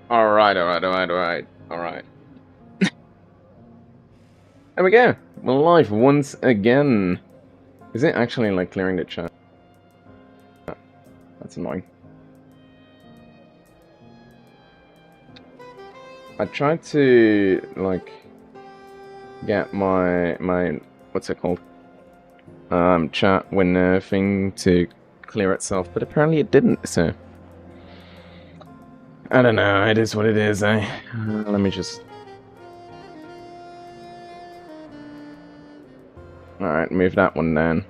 Alright, alright, alright, alright, alright. There we go. We're live once again. Is it actually like clearing the chat? That's annoying. I tried to like get my what's it called? Chat window thing to clear itself, but apparently it didn't, so I don't know, it is what it is, eh? Let me just... Alright, move that one down.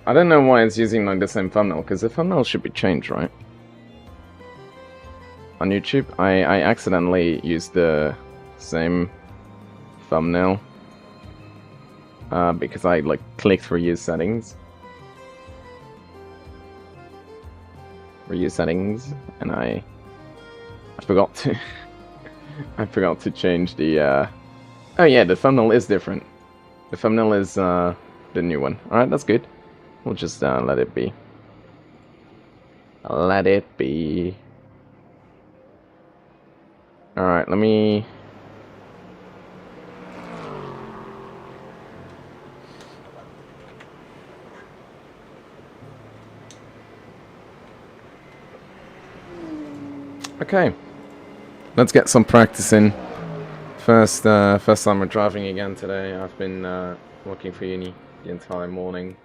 I don't know why it's using like the same thumbnail, because the thumbnail should be changed, right? On YouTube, I accidentally used the same thumbnail because I like clicked reuse settings, and I forgot to I forgot to change the oh yeah, the thumbnail is different. The thumbnail is the new one. Alright, that's good. We'll just let it be. Let it be. Alright, let me... Okay. Let's get some practice in. First time we're driving again today. I've been working for uni the entire morning.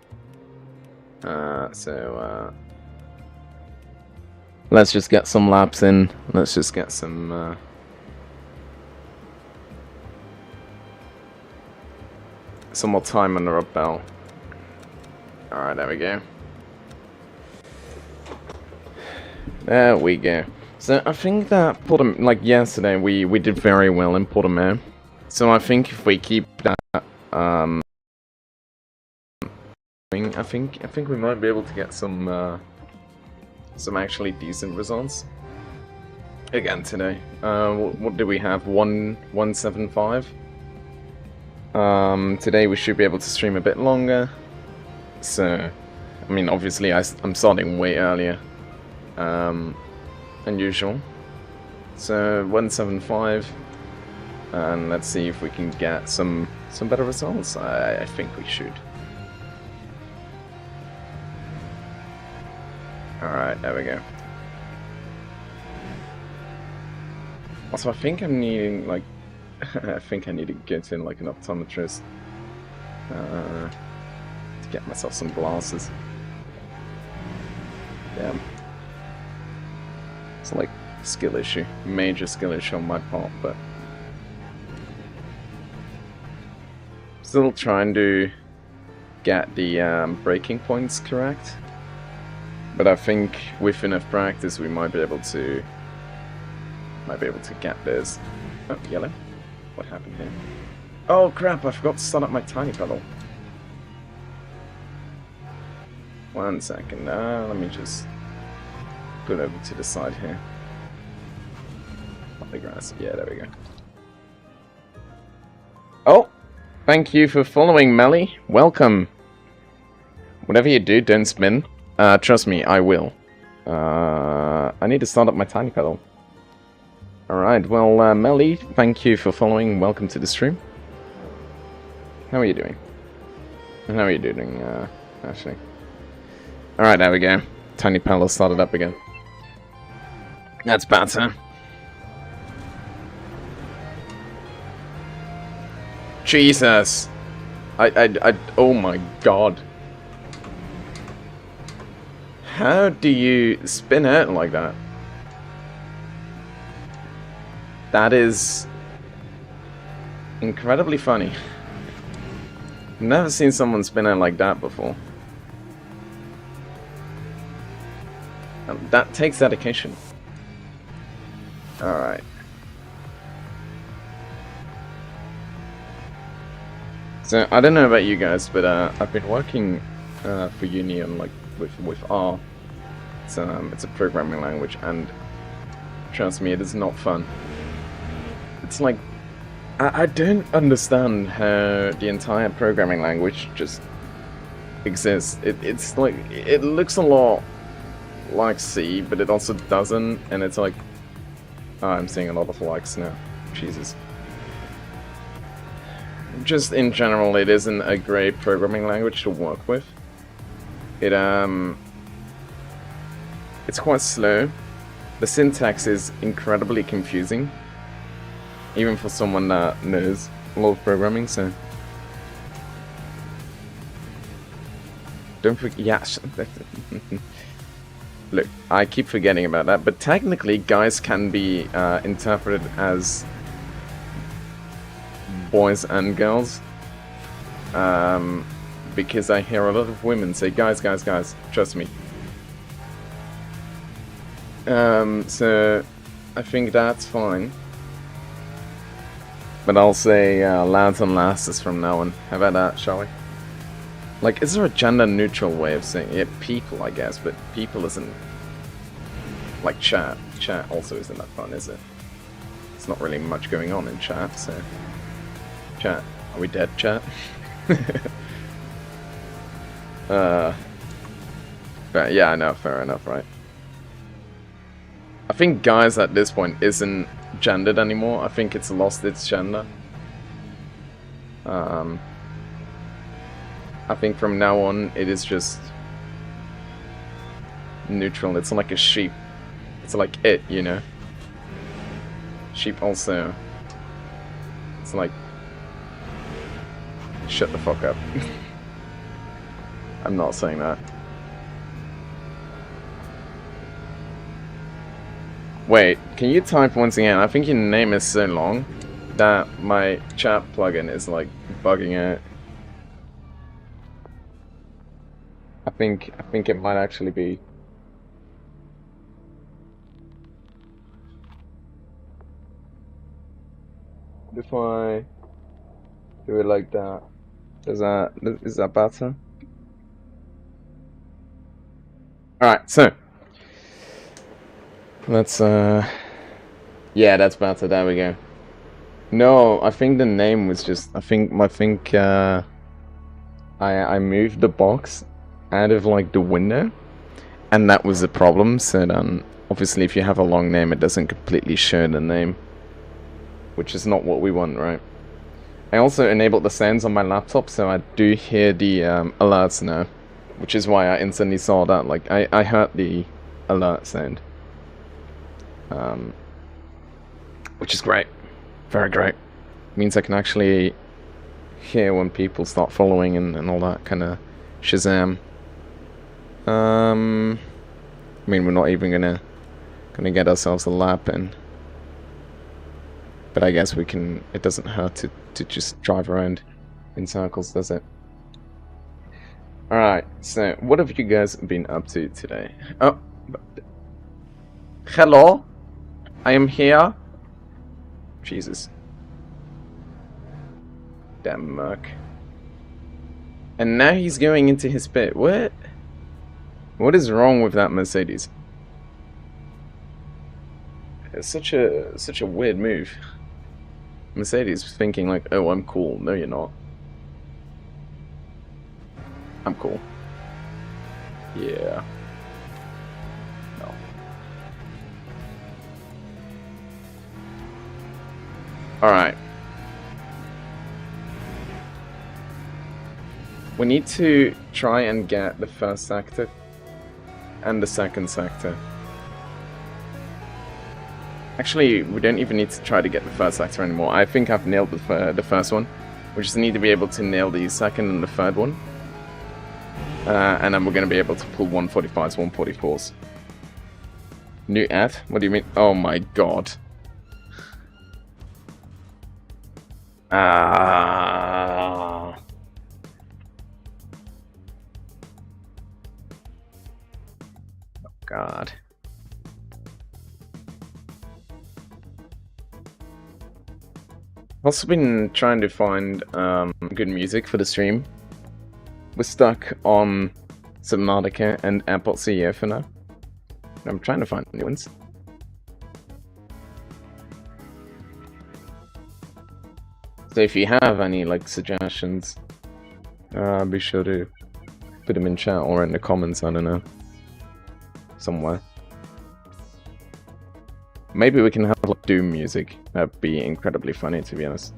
So let's just get some laps in. Let's just get some more time under our belt. Alright, there we go. There we go. So I think that like yesterday we did very well in Portimao. So I think if we keep that I think we might be able to get some actually decent results again today. What do we have? 175. Today we should be able to stream a bit longer. So, I mean, obviously I'm starting way earlier than usual. So 175, and let's see if we can get some better results. I think we should. Alright, there we go. Also, I think I'm needing, like, I think I need to get in, like, an optometrist to get myself some glasses. Damn. It's like a skill issue, major skill issue on my part, but still trying to get the braking points correct. But I think with enough practice, we might be able to get this. Oh, yellow. What happened here? Oh crap! I forgot to start up my tiny pedal. 1 second. Let me just put it over to the side here. On the grass. Yeah, there we go. Oh, thank you for following, Melly. Welcome. Whatever you do, don't spin. Trust me, I will. I need to start up my tiny pedal. Alright, well, Melly, thank you for following. Welcome to the stream. How are you doing? How are you doing, Ashley? Alright, there we go. Tiny pedal started up again. That's better. Jesus! Oh my god. How do you spin out like that? That is incredibly funny. Never seen someone spin out like that before. That takes dedication. Alright. So I don't know about you guys, but I've been working for uni on like with R. It's a programming language, and trust me, it is not fun. It's like I don't understand how the entire programming language just exists. It's like it looks a lot like C, but it also doesn't, and it's like I'm seeing a lot of likes now. Jesus. Just in general, it isn't a great programming language to work with. It's quite slow. The syntax is incredibly confusing, even for someone that knows a lot of programming. So don't forget. Yeah, look, I keep forgetting about that. But technically, guys can be interpreted as boys and girls, because I hear a lot of women say guys, guys, guys, trust me. So I think that's fine, but I'll say lads and lasses from now on. How about that, shall we? Like, is there a gender neutral way of saying it? People, I guess, but people isn't like chat. Chat also isn't that fun, is it? It's not really much going on in chat, so chat. Are we dead, chat? But yeah, no, fair enough, right? I think guys at this point isn't gendered anymore. I think it's lost its gender. I think from now on it is just neutral. It's like a sheep. It's like it, you know? Sheep also. It's like... Shut the fuck up. I'm not saying that. Wait, can you type once again? I think your name is so long that my chat plugin is like bugging out. I think it might actually be. If I do it like that, is that better? Alright, so let's yeah, that's better, there we go. No, I think the name was just I moved the box out of like the window, and that was the problem. So then obviously if you have a long name it doesn't completely show the name, which is not what we want, right? I also enabled the sounds on my laptop, so I do hear the alerts now, which is why I instantly saw that. Like I heard the alert sound, which is great, very great. It means I can actually hear when people start following and all that kind of Shazam. I mean, we're not even gonna get ourselves a lap in, but I guess we can. It doesn't hurt to just drive around in circles, does it? Alright, so what have you guys been up to today? Oh, hello, I am here. Jesus, damn Merc. And now he's going into his pit. What is wrong with that Mercedes? It's such a weird move. Mercedes thinking like, oh, I'm cool. No, you're not. I'm cool. Yeah. No. Alright. We need to try and get the first sector and the second sector. Actually, we don't even need to try to get the first sector anymore. I think I've nailed the first one. We just need to be able to nail the second and the third one. And then we're going to be able to pull 145s, 144s. New ad? What do you mean? Oh my god. Ah. Oh god. Also been trying to find good music for the stream. We're stuck on Subnautica and Airport CEO for now. I'm trying to find new ones. So if you have any like suggestions, be sure to put them in chat or in the comments, I don't know. Somewhere. Maybe we can have like Doom music. That'd be incredibly funny, to be honest.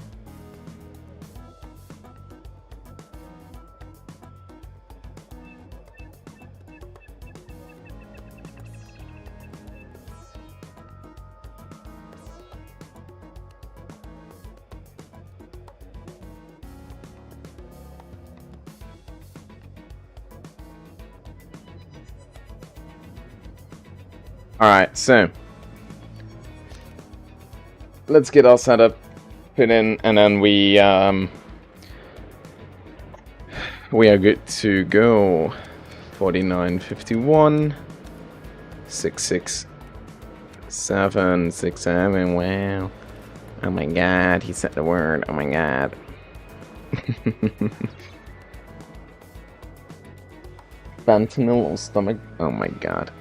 Alright, so let's get our setup put in, and then we are good to go. 4951 667 67. Wow. Oh my god, he said the word. Oh my god. Fentanyl or stomach. Oh my god.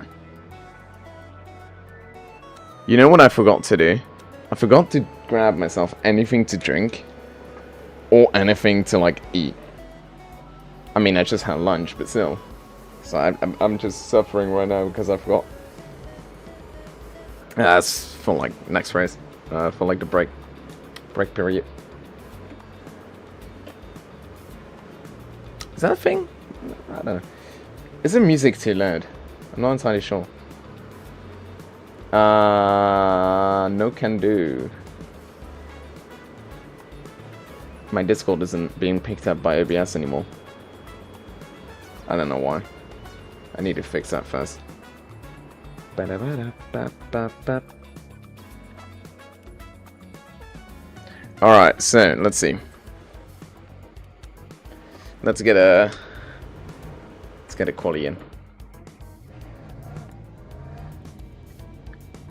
You know what I forgot to do? I forgot to grab myself anything to drink or anything to like eat. I mean, I just had lunch, but still. So I'm just suffering right now because I forgot. That's for like next race, for like the break period. Is that a thing? I don't know. Is the music too loud? I'm not entirely sure. No can do. My Discord isn't being picked up by OBS anymore. I don't know why. I need to fix that first. Alright, so let's see. Let's get a quali in.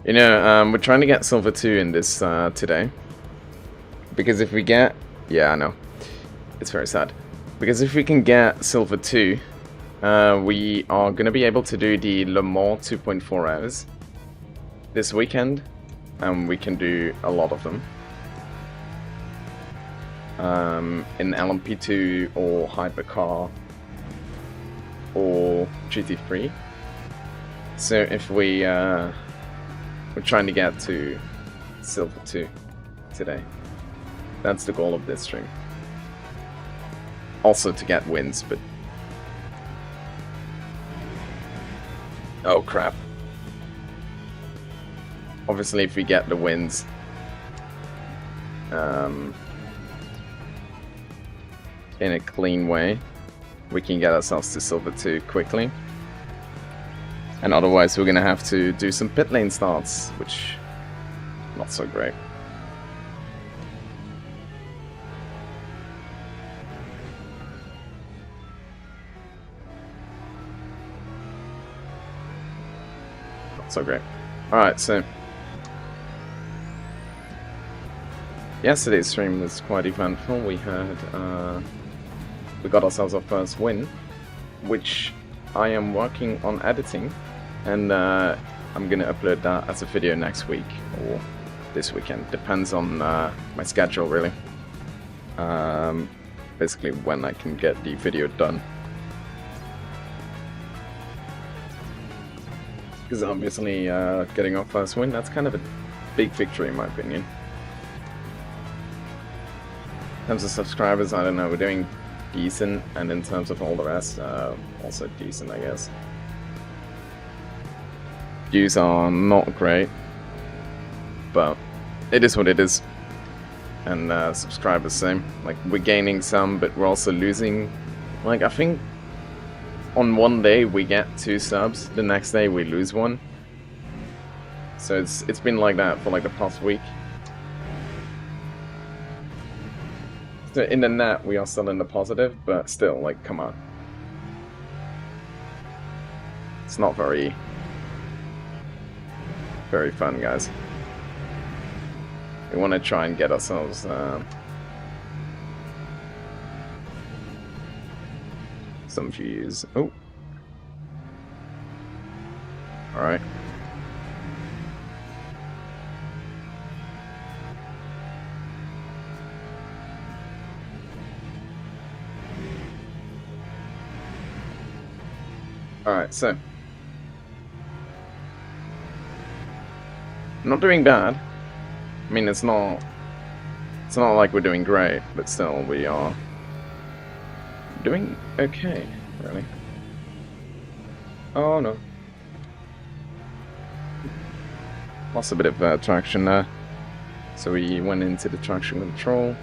You know, we're trying to get Silver 2 in this today. Because if we get... Yeah, I know. It's very sad. Because if we can get Silver 2, we are going to be able to do the Le Mans 2.4 hours this weekend. And we can do a lot of them. In LMP2 or Hypercar or GT3. So if we... we're trying to get to Silver 2 today. That's the goal of this stream. Also to get wins, but... Oh crap. Obviously if we get the wins... in a clean way, we can get ourselves to Silver 2 quickly. And otherwise we're gonna have to do some pit lane starts, which not so great. Not so great. Alright, so yesterday's stream was quite eventful. We had we got ourselves our first win, which I am working on editing. And I'm gonna upload that as a video next week or this weekend. Depends on my schedule, really. Basically, when I can get the video done. Because obviously, getting our first win, that's kind of a big victory in my opinion. In terms of subscribers, I don't know, we're doing decent, and in terms of all the rest, also decent, I guess. Views are not great, but it is what it is. And subscribers same. Like, we're gaining some, but we're also losing. Like, I think on one day we get 2 subs, the next day we lose 1. So it's been like that for like the past week. So in the net we are still in the positive, but still, like, come on. It's not very fun, guys. We want to try and get ourselves some views. Oh. Alright. Alright, so. Not doing bad. I mean, it's not like we're doing great, but still, we are doing okay, really. Oh, no. Lost a bit of traction there. So we went into the traction control.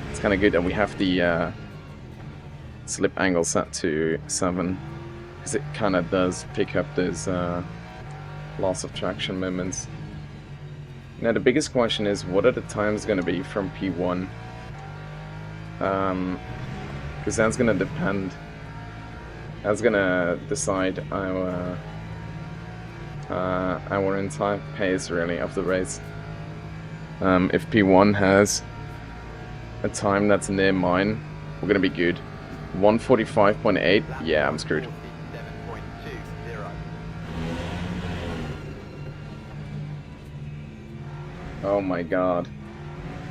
It's kind of good that we have the slip angle set to 7. Because it kind of does pick up those loss of traction moments. Now the biggest question is, what are the times going to be from P1? Because that's going to depend. That's going to decide our entire pace, really, of the race. If P1 has a time that's near mine, we're going to be good. 1:45.8? Yeah, I'm screwed. Oh my god.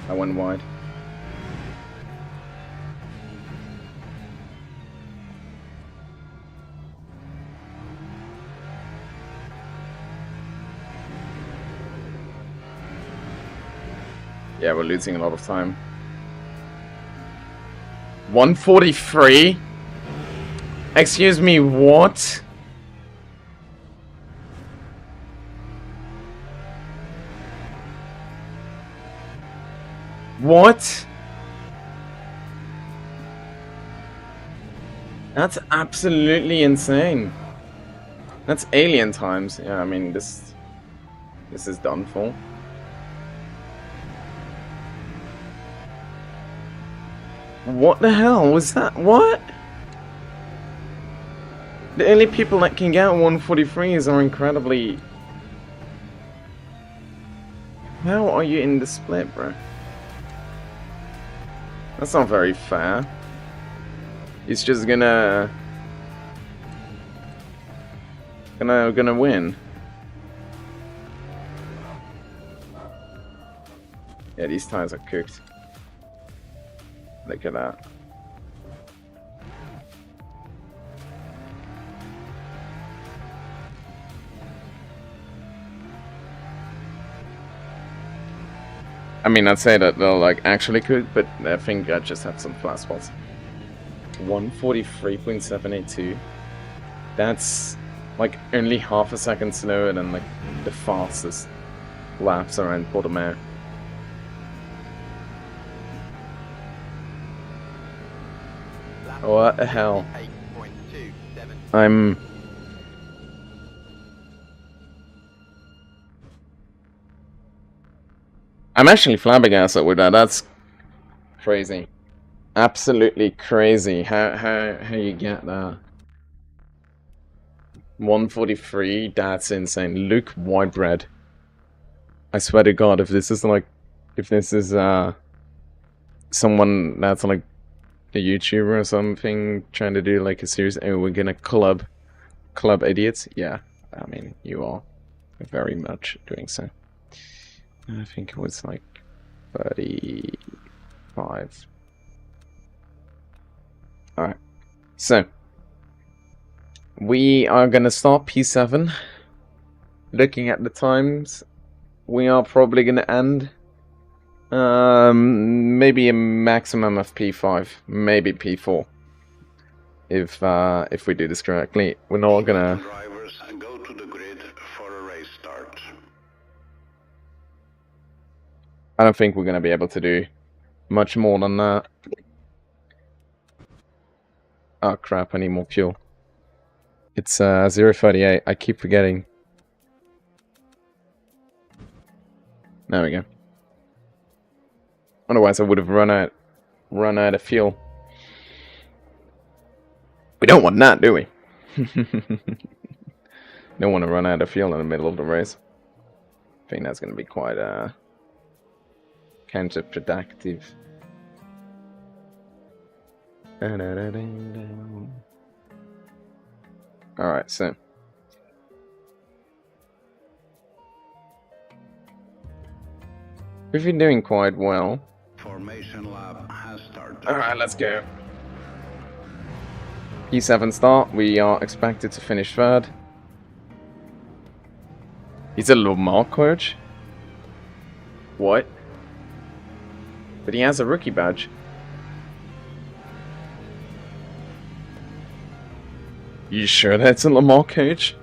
I went wide. Yeah, we're losing a lot of time. 1:43? Excuse me, what? What? That's absolutely insane. That's alien times. Yeah, I mean, this is done for. What the hell was that? What? The only people that can get 143s are incredibly... How are you in the split, bro? That's not very fair. He's just gonna win. Yeah, these tires are cooked. Look at that. I mean, I'd say that they're like actually cooked, but I think I just have some flat spots. 1:43.782. That's like only half a second slower than like the fastest laps around Portimao. What the hell? I'm actually flabbergasted with that. That's crazy. Absolutely crazy. How you get that? 1:43, that's insane. Luke Whitebread. I swear to God, if this is someone that's like a YouTuber or something trying to do like a series, and we're gonna club idiots. Yeah, I mean, you are very much doing so. I think it was like 35. Alright, so we are gonna start P7. Looking at the times, we are probably gonna end maybe a maximum of P5, maybe P4. If we do this correctly, we're not gonna. Drivers go to the grid for a race start. I don't think we're gonna be able to do much more than that. Oh crap! I need more fuel. It's 0:38. I keep forgetting. There we go. Otherwise, I would have run out of fuel. We don't want that, do we? Don't want to run out of fuel in the middle of the race. I think that's going to be quite counterproductive. Alright, so. We've been doing quite well. Formation lab has started. Alright, let's go. P7 start, we are expected to finish third. He's a Le Mans coach? What? But he has a rookie badge. You sure that's a Le Mans coach?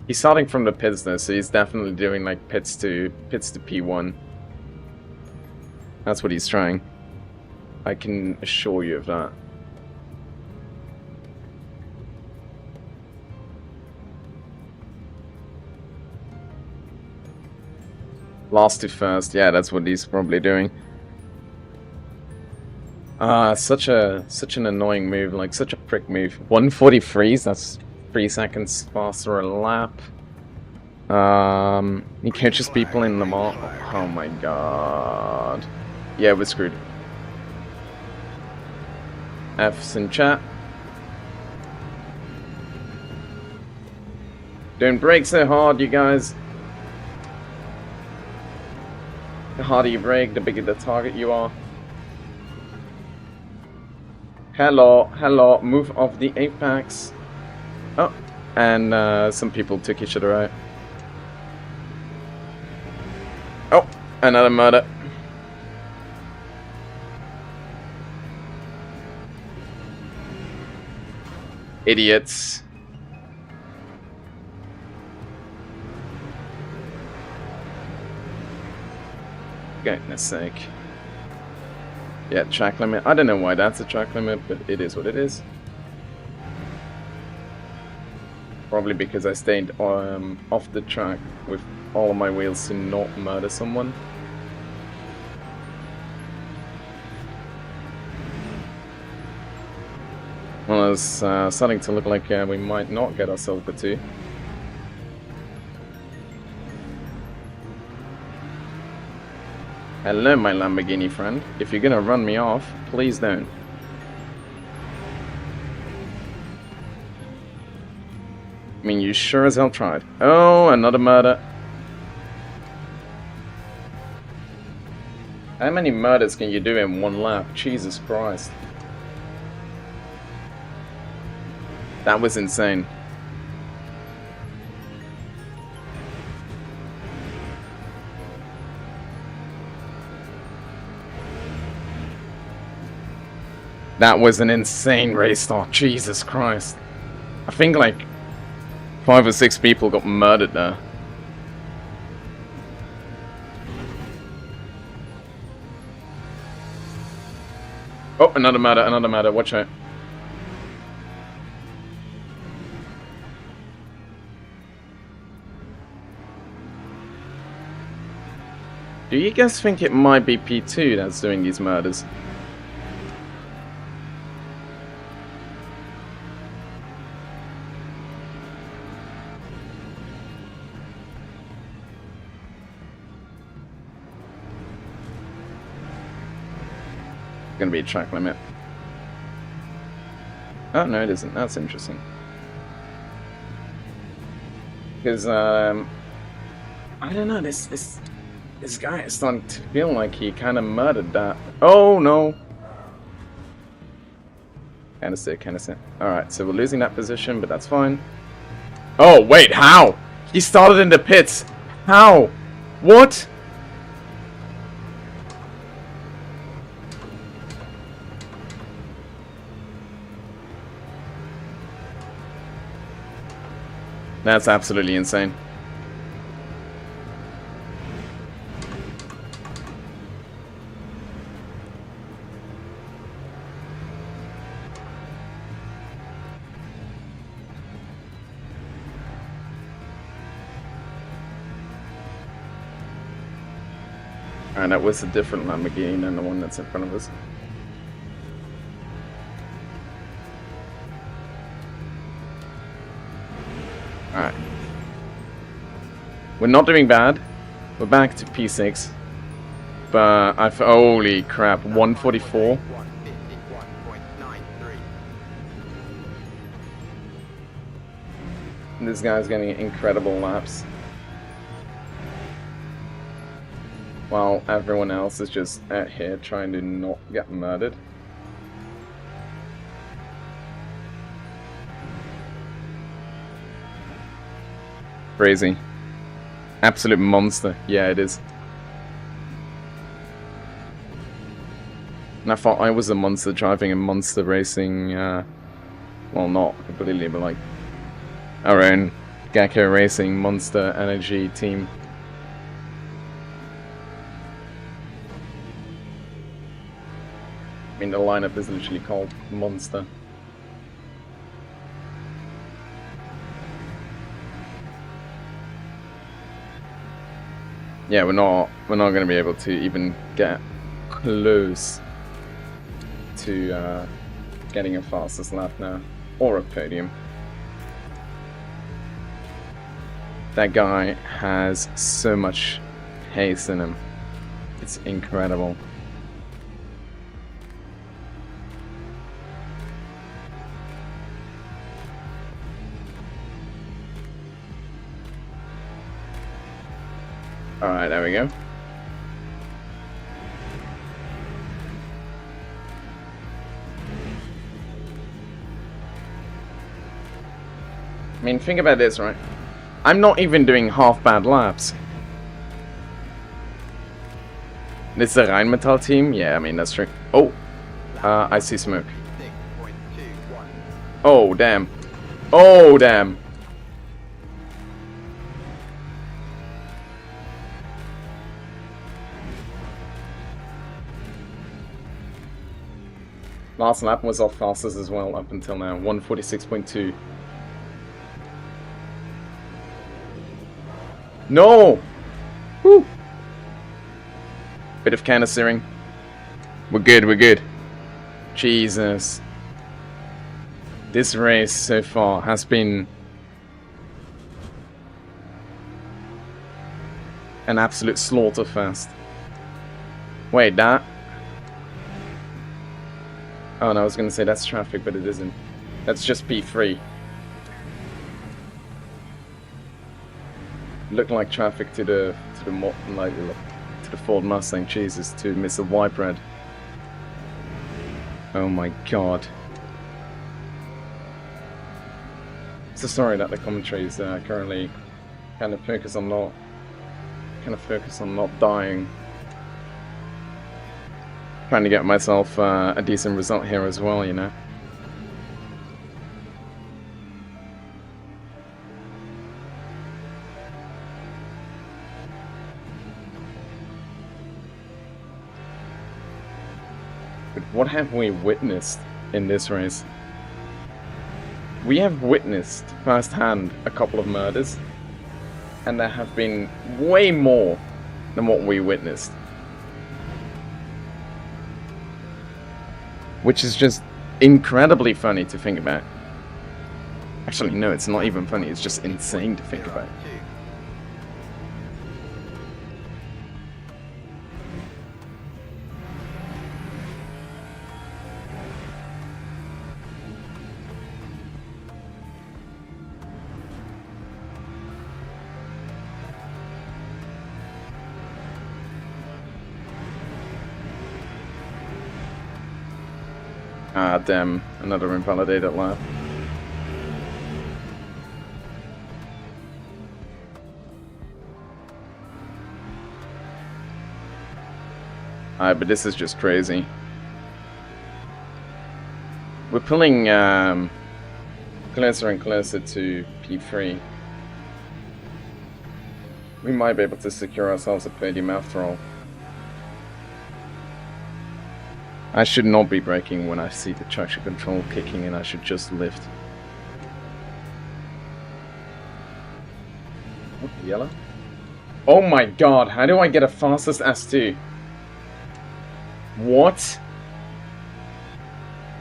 He's starting from the pits though, so he's definitely doing like pits to P1. That's what he's trying. I can assure you of that. Last to first, yeah, that's what he's probably doing. Such an annoying move, like such a prick move. 143s, that's 3 seconds faster a lap. He catches people in the mall. Oh my god. Yeah, we're screwed. F's in chat. Don't brake so hard, you guys. The harder you brake, the bigger the target you are. Hello, move off the apex. Oh, and some people took each other out. Oh, another murder. Idiots. Goodness sake. Yeah, track limit. I don't know why that's a track limit, but it is what it is. Probably because I stayed off the track with all of my wheels to not murder someone. Well, it's starting to look like we might not get ourselves a 2. Hello, my Lamborghini friend. If you're gonna run me off, please don't. I mean, you sure as hell tried. Oh, another murder. How many murders can you do in one lap? Jesus Christ. That was insane. That was an insane race start. Jesus Christ. I think like 5 or 6 people got murdered there. Oh, another murder, watch out. Do you guys think it might be P2 that's doing these murders? Gonna be a track limit. Oh no, it isn't. That's interesting. Because I don't know. This guy is starting to feel like he kind of murdered that. Oh no. Kind of sick. All right, so we're losing that position, but that's fine. Oh wait, how? He started in the pits. How? What? That's absolutely insane. Alright, that was a different Lamborghini than the one that's in front of us. Alright. We're not doing bad. We're back to P6. But holy crap, 144. This guy's getting incredible laps. While everyone else is just out here trying to not get murdered. Crazy. Absolute monster. Yeah, it is. And I thought I was a monster driving a monster racing, well, not completely, but like our own Gecko Racing Monster Energy team. I mean, the lineup is literally called Monster. Yeah, we're not going to be able to even get close to getting a fastest lap now, or a podium. That guy has so much pace in him. It's incredible. Alright, there we go. I mean, think about this, right? I'm not even doing half bad laps. This is a Rheinmetall team? Yeah, I mean, that's true. Oh! I see smoke. Oh, damn. Oh, damn. Last lap was our fastest as well up until now. 146.2. No! Woo! Bit of counter-steering. We're good, we're good. Jesus. This race so far has been an absolute slaughterfest. Wait, that? Oh no, I was gonna say that's traffic, but it isn't. That's just P3. Looked like traffic to the Ford Mustang. Jesus, to miss a white bread. Oh my god. So sorry that the commentary is currently kind of focused on not dying. Trying to get myself a decent result here as well, you know. But what have we witnessed in this race? We have witnessed firsthand a couple of murders, and there have been way more than what we witnessed. Which is just incredibly funny to think about. Actually, no, it's not even funny, it's just insane to think about. Ah, damn. Another invalidated lap. But this is just crazy. We're pulling closer and closer to P3. We might be able to secure ourselves a podium after all. I should not be braking when I see the traction control kicking in. I should just lift. What, yellow? Oh my god, how do I get a fastest S2? What?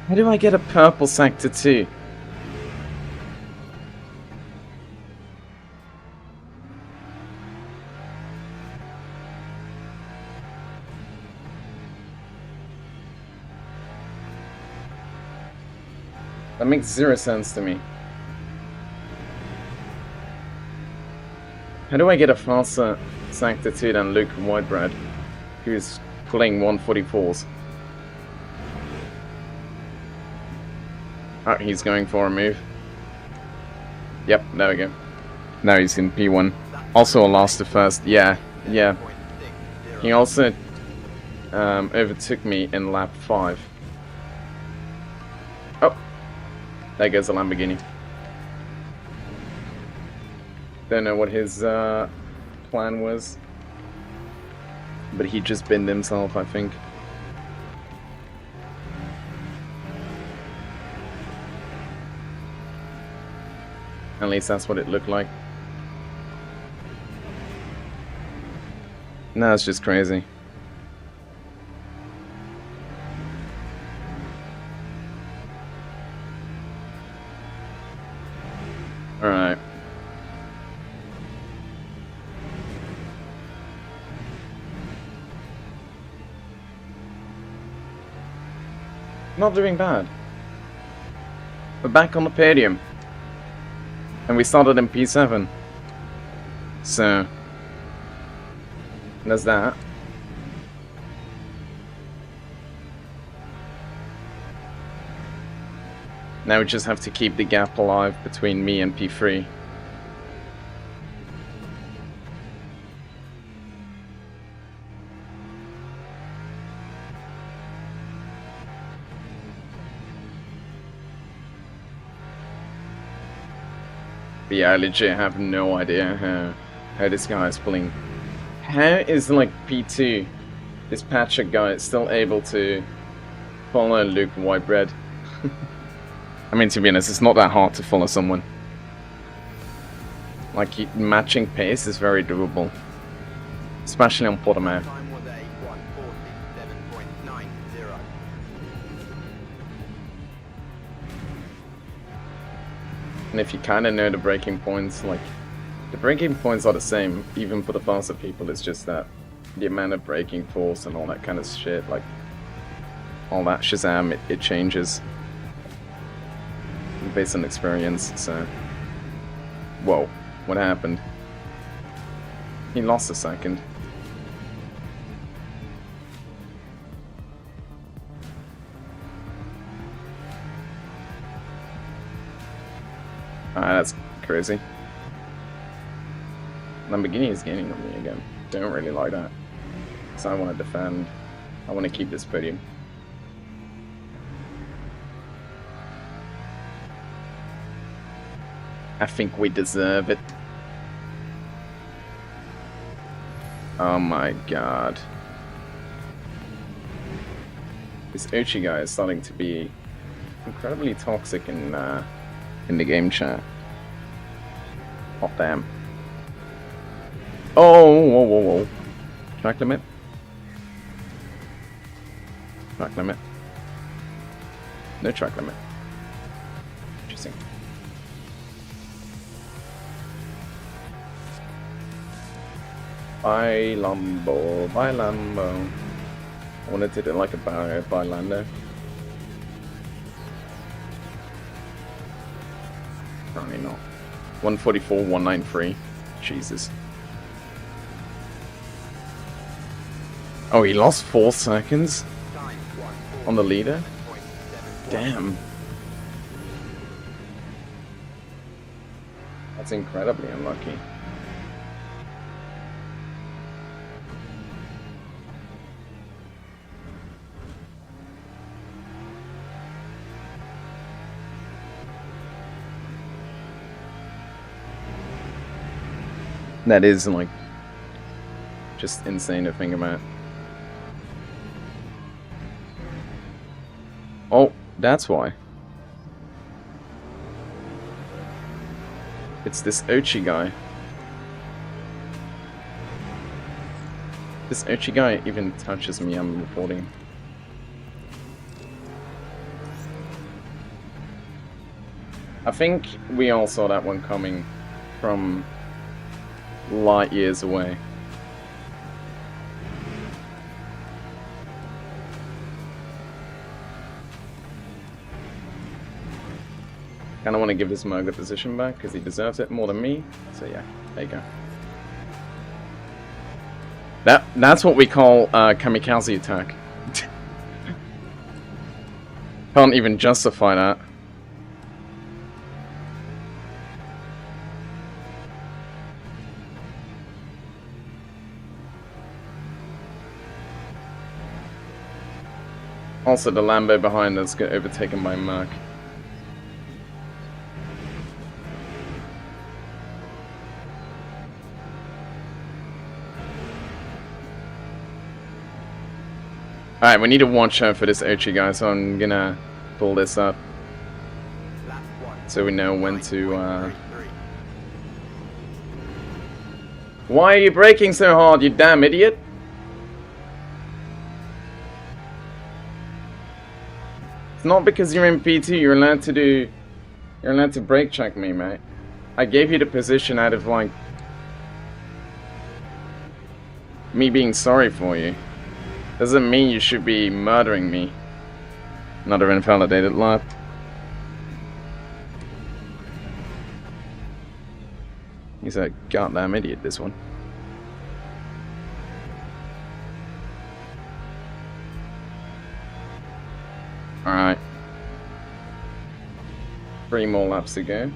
How do I get a purple sector 2? That makes zero sense to me. How do I get a faster Sanctitude than Luke Whitebread, who's pulling 144s? Oh, he's going for a move. Yep, there we go. Now he's in P1. Also a last to first. Yeah. He also overtook me in lap 5. Oh, there goes the Lamborghini. Don't know what his plan was, but he just binned himself, I think. At least that's what it looked like. No, it's just crazy. Alright. Not doing bad. We're back on the podium. And we started in P7. So there's that. Now we just have to keep the gap alive between me and P3. But yeah, I legit have no idea how this guy is pulling. How is like P2, this Patcher guy, still able to follow Luke Whitebread? I mean, to be honest, it's not that hard to follow someone. Like, matching pace is very doable. Especially on Portimao. And if you kind of know the braking points, like, the braking points are the same, even for the faster people. It's just that the amount of braking force and all that kind of shit, like, all that Shazam, it changes based on experience. So, whoa, what happened? He lost a second. That's crazy. Lamborghini is gaining on me again. Don't really like that. So I want to defend. I want to keep this podium. I think we deserve it. Oh my god. This Ochi guy is starting to be incredibly toxic in the game chat. Oh damn. Oh, whoa, whoa, whoa. Track limit. Track limit. No track limit. Interesting. Bye Lambo, bye Lambo. I wanted to do like a barrier by Lando. Probably not. 144, 193. Jesus. Oh, he lost 4 seconds on the leader? Damn. That's incredibly unlucky. That is, like, just insane to think about. Oh, that's why. It's this Ochi guy. This Ochi guy even touches me, I'm reporting. I think we all saw that one coming from light years away. Kind of want to give this Murg the position back because he deserves it more than me. So yeah, there you go. That's what we call kamikaze attack. Can't even justify that. Also, the Lambo behind us got overtaken by Merc. Alright, we need to watch out for this Ochi guy, so I'm gonna pull this up. So we know when to, Why are you braking so hard, you damn idiot? It's not because you're in P2, you're allowed to brake check me, mate. I gave you the position out of, like, me being sorry for you. Doesn't mean you should be murdering me. Another invalidated lap. He's a goddamn idiot, this one. Alright. 3 more laps to go.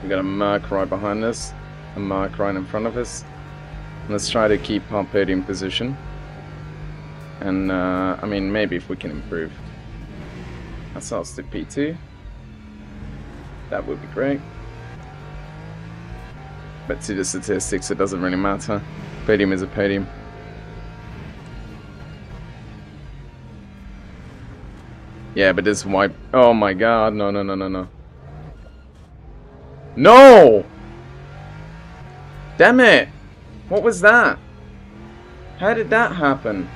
We got a Merc right behind us, a Merc right in front of us. Let's try to keep our podium position. And, I mean, maybe if we can improve ourselves to P2, that would be great. But to the statistics, it doesn't really matter. Podium is a podium. Yeah, but this wipe. Oh my god, no, no, no, no, no. No! Damn it! What was that? How did that happen?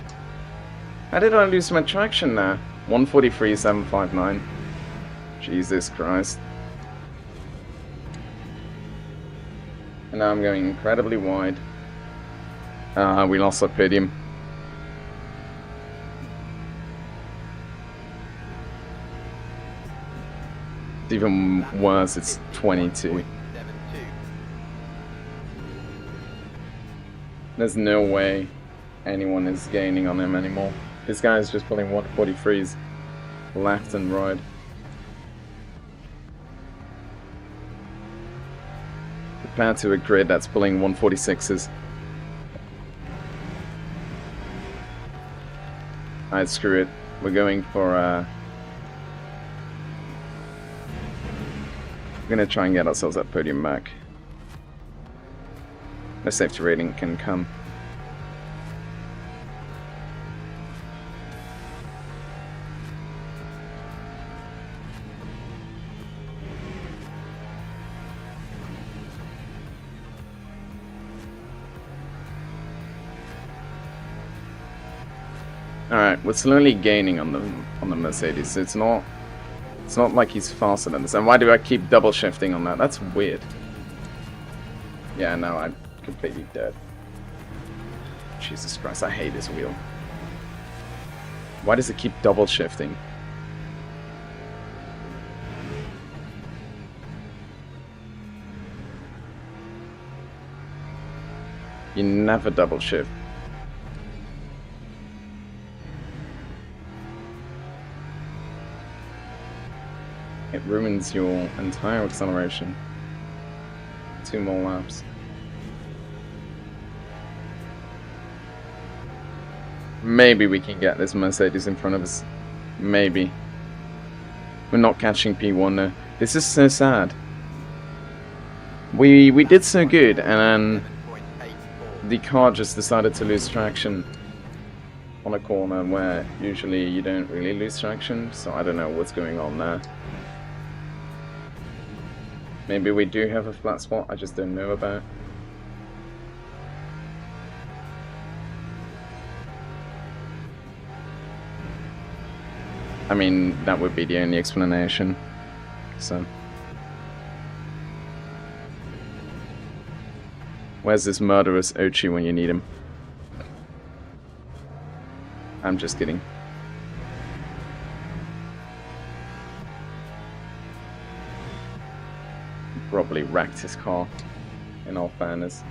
How did I lose my traction there? 143.759. Jesus Christ. And now I'm going incredibly wide. We lost our podium. It's even worse, it's 22. There's no way anyone is gaining on him anymore. This guy is just pulling 143s left and right. Compared to a grid that's pulling 146s. Alright, screw it. We're going for we're gonna try and get ourselves that podium back. The safety rating can come. Alright, we're slowly gaining on the Mercedes. It's not like he's faster than this. And why do I keep double shifting on that? That's weird. Yeah, no, I'm completely dead. Jesus Christ, I hate this wheel. Why does it keep double shifting? You never double shift. It ruins your entire acceleration. 2 more laps. Maybe we can get this Mercedes in front of us. Maybe. We're not catching P1 though. This is so sad. We did so good, and then the car just decided to lose traction on a corner where usually you don't really lose traction, so I don't know what's going on there. Maybe we do have a flat spot I just don't know about. I mean, that would be the only explanation. So, where's this murderous Ochi when you need him? I'm just kidding. Probably wrecked his car, in all fairness.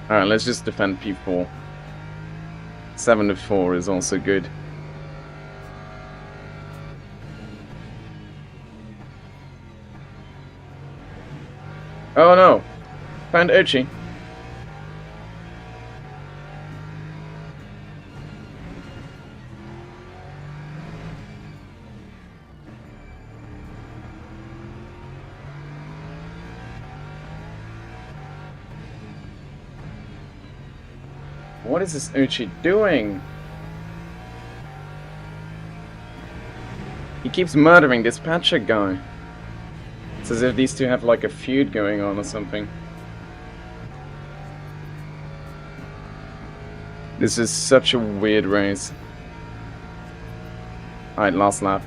Alright, let's just defend P4. 7-4 is also good. Oh no! Found Ochi. What is this Uchi doing? He keeps murdering this Patcher guy. It's as if these two have like a feud going on or something. This is such a weird race. Alright, last lap.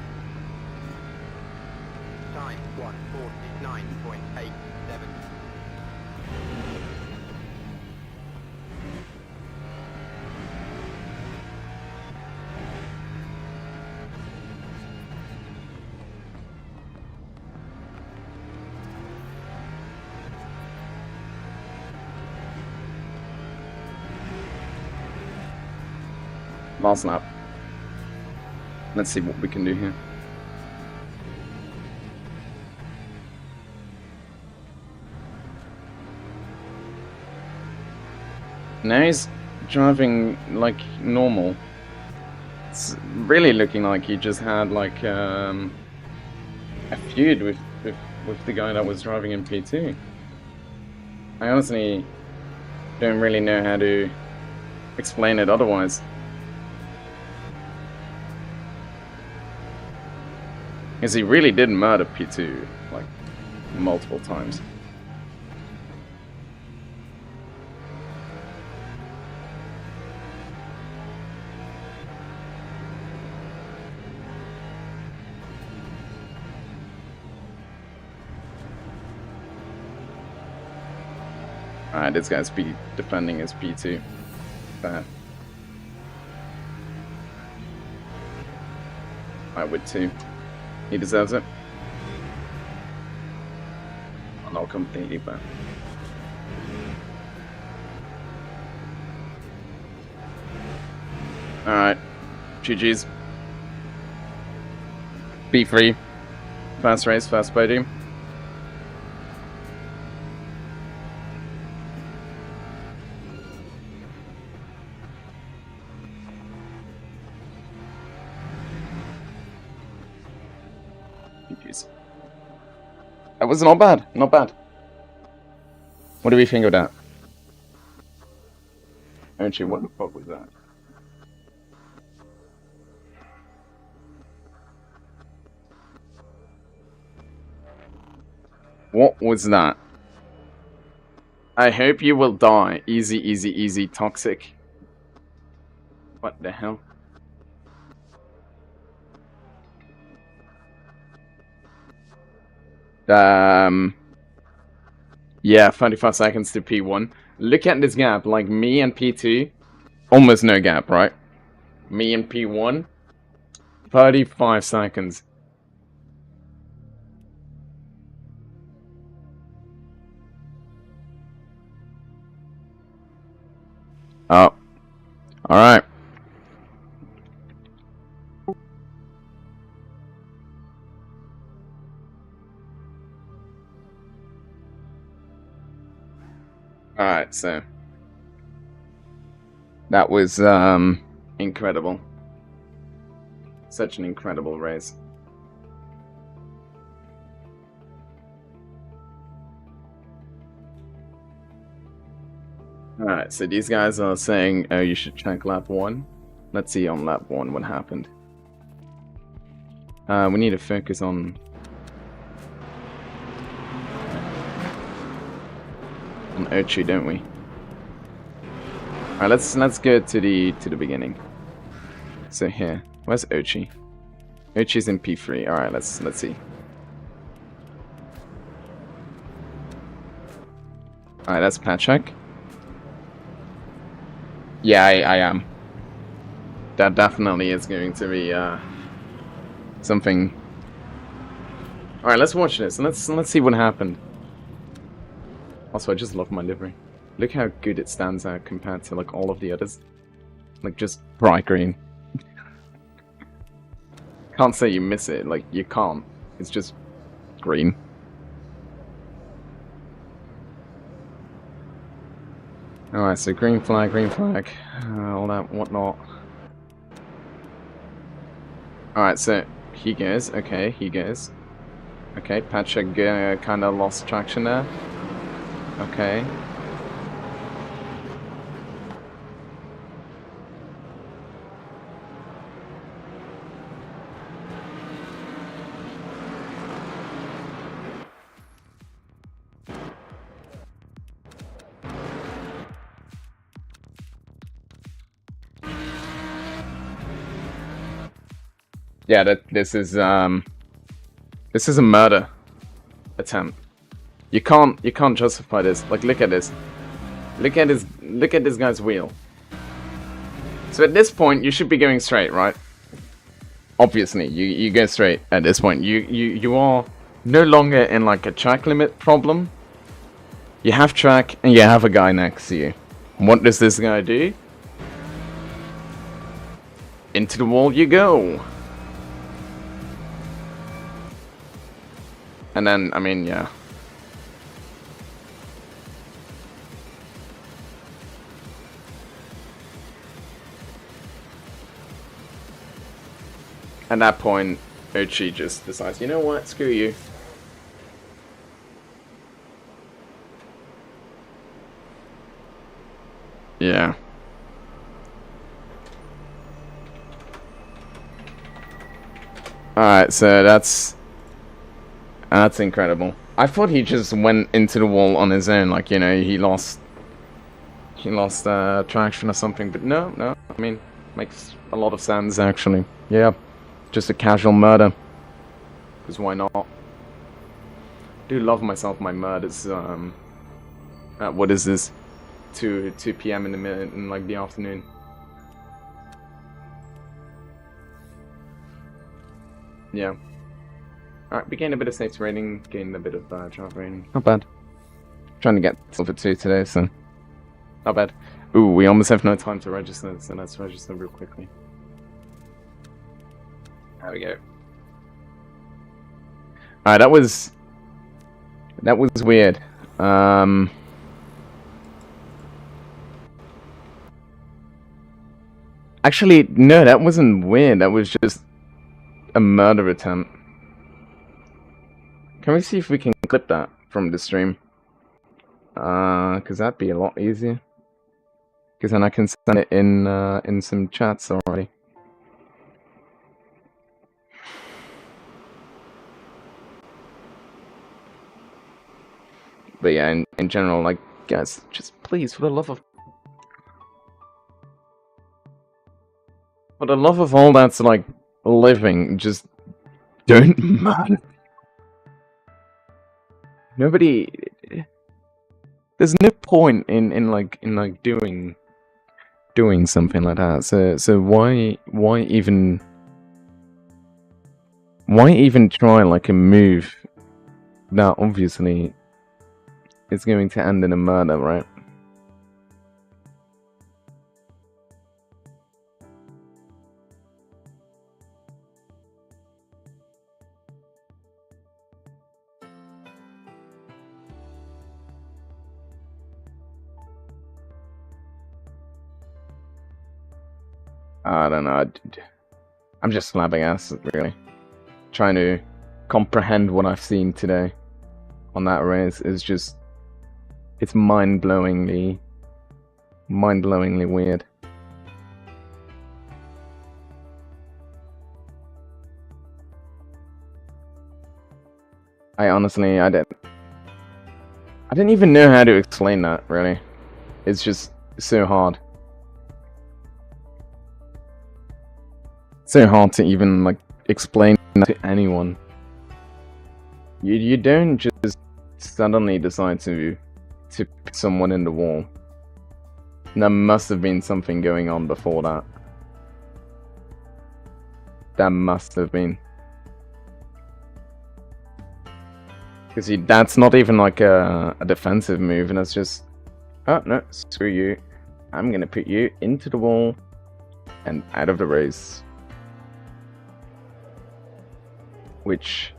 Time 1:49.87. Last lap. Let's see what we can do here. Now he's driving like normal. It's really looking like he just had like a feud with the guy that was driving in P2. I honestly don't really know how to explain it otherwise. Because he really did murder P2 like multiple times. Alright, this guy's defending his P2. Bad. I would too. He deserves it. I'm not completely bad. Alright. GG's. B3. First race, first podium. That was not bad, not bad. What do we think of that? Actually, what the fuck was that? What was that? I hope you will die. Easy, easy, easy, toxic. What the hell? Yeah, 35 seconds to P1. Look at this gap, like me and P2, almost no gap, right? Me and P1, 35 seconds. Oh, alright. Alright, so that was incredible. Such an incredible race. Alright, so these guys are saying, oh, you should check lap 1. Let's see on lap 1 what happened. We need to focus on Ochi, don't we? Alright, let's go to the beginning. So here, where's Ochi? Ochi's in P3. Alright, let's see. Alright, that's pad check. Yeah, I am. That definitely is going to be something. Alright, let's watch this and let's see what happened. Also, I just love my livery. Look how good it stands out compared to like all of the others. Like just bright green. Can't say you miss it, like you can't. It's just green. Alright, so green flag, all that whatnot. Alright, so he goes, okay, he goes. Okay, Patrick kind of lost traction there. Okay. Yeah, this is a murder attempt. You can't justify this. Like, look at this. Look at this guy's wheel. So at this point, you should be going straight, right? Obviously, you go straight at this point. You are no longer in like a track limit problem. You have track and you have a guy next to you. What does this guy do? Into the wall you go. And then, I mean, yeah. At that point, Ochi just decides, you know what, screw you. Yeah. Alright, so that's incredible. I thought he just went into the wall on his own, like, you know, he lost traction or something, but no, I mean, makes a lot of sense, actually. Yeah, just a casual murder. Because why not? I do love myself my murders, what is this? 2 p.m. in like the afternoon. Yeah. Alright, we gained a bit of safety rating, gained a bit of driver rating. Not bad. Trying to get Silver 2 today, so not bad. Ooh, we almost have no time to register, so let's register real quickly. There we go. Alright, that was weird. Actually, no, that wasn't weird. That was just a murder attempt. Can we see if we can clip that from the stream? Cause that'd be a lot easier. Cause then I can send it in some chats already. But yeah, in general, like, guys, just please, for the love of all that's like living, just don't murder. Nobody. There's no point in doing something like that. So why even try like a move that obviously is going to end in a murder, right? I don't know. I'm just flabbergasted, really. Trying to comprehend what I've seen today on that race is just... It's mind-blowingly weird. I honestly, I didn't even know how to explain that, really. It's just so hard. So hard to even like explain that to anyone. You don't just suddenly decide to to put someone in the wall. There must have been something going on before that. That must have been. Because that's not even like a defensive move, and it's just, oh no, screw you. I'm gonna put you into the wall and out of the race. Which...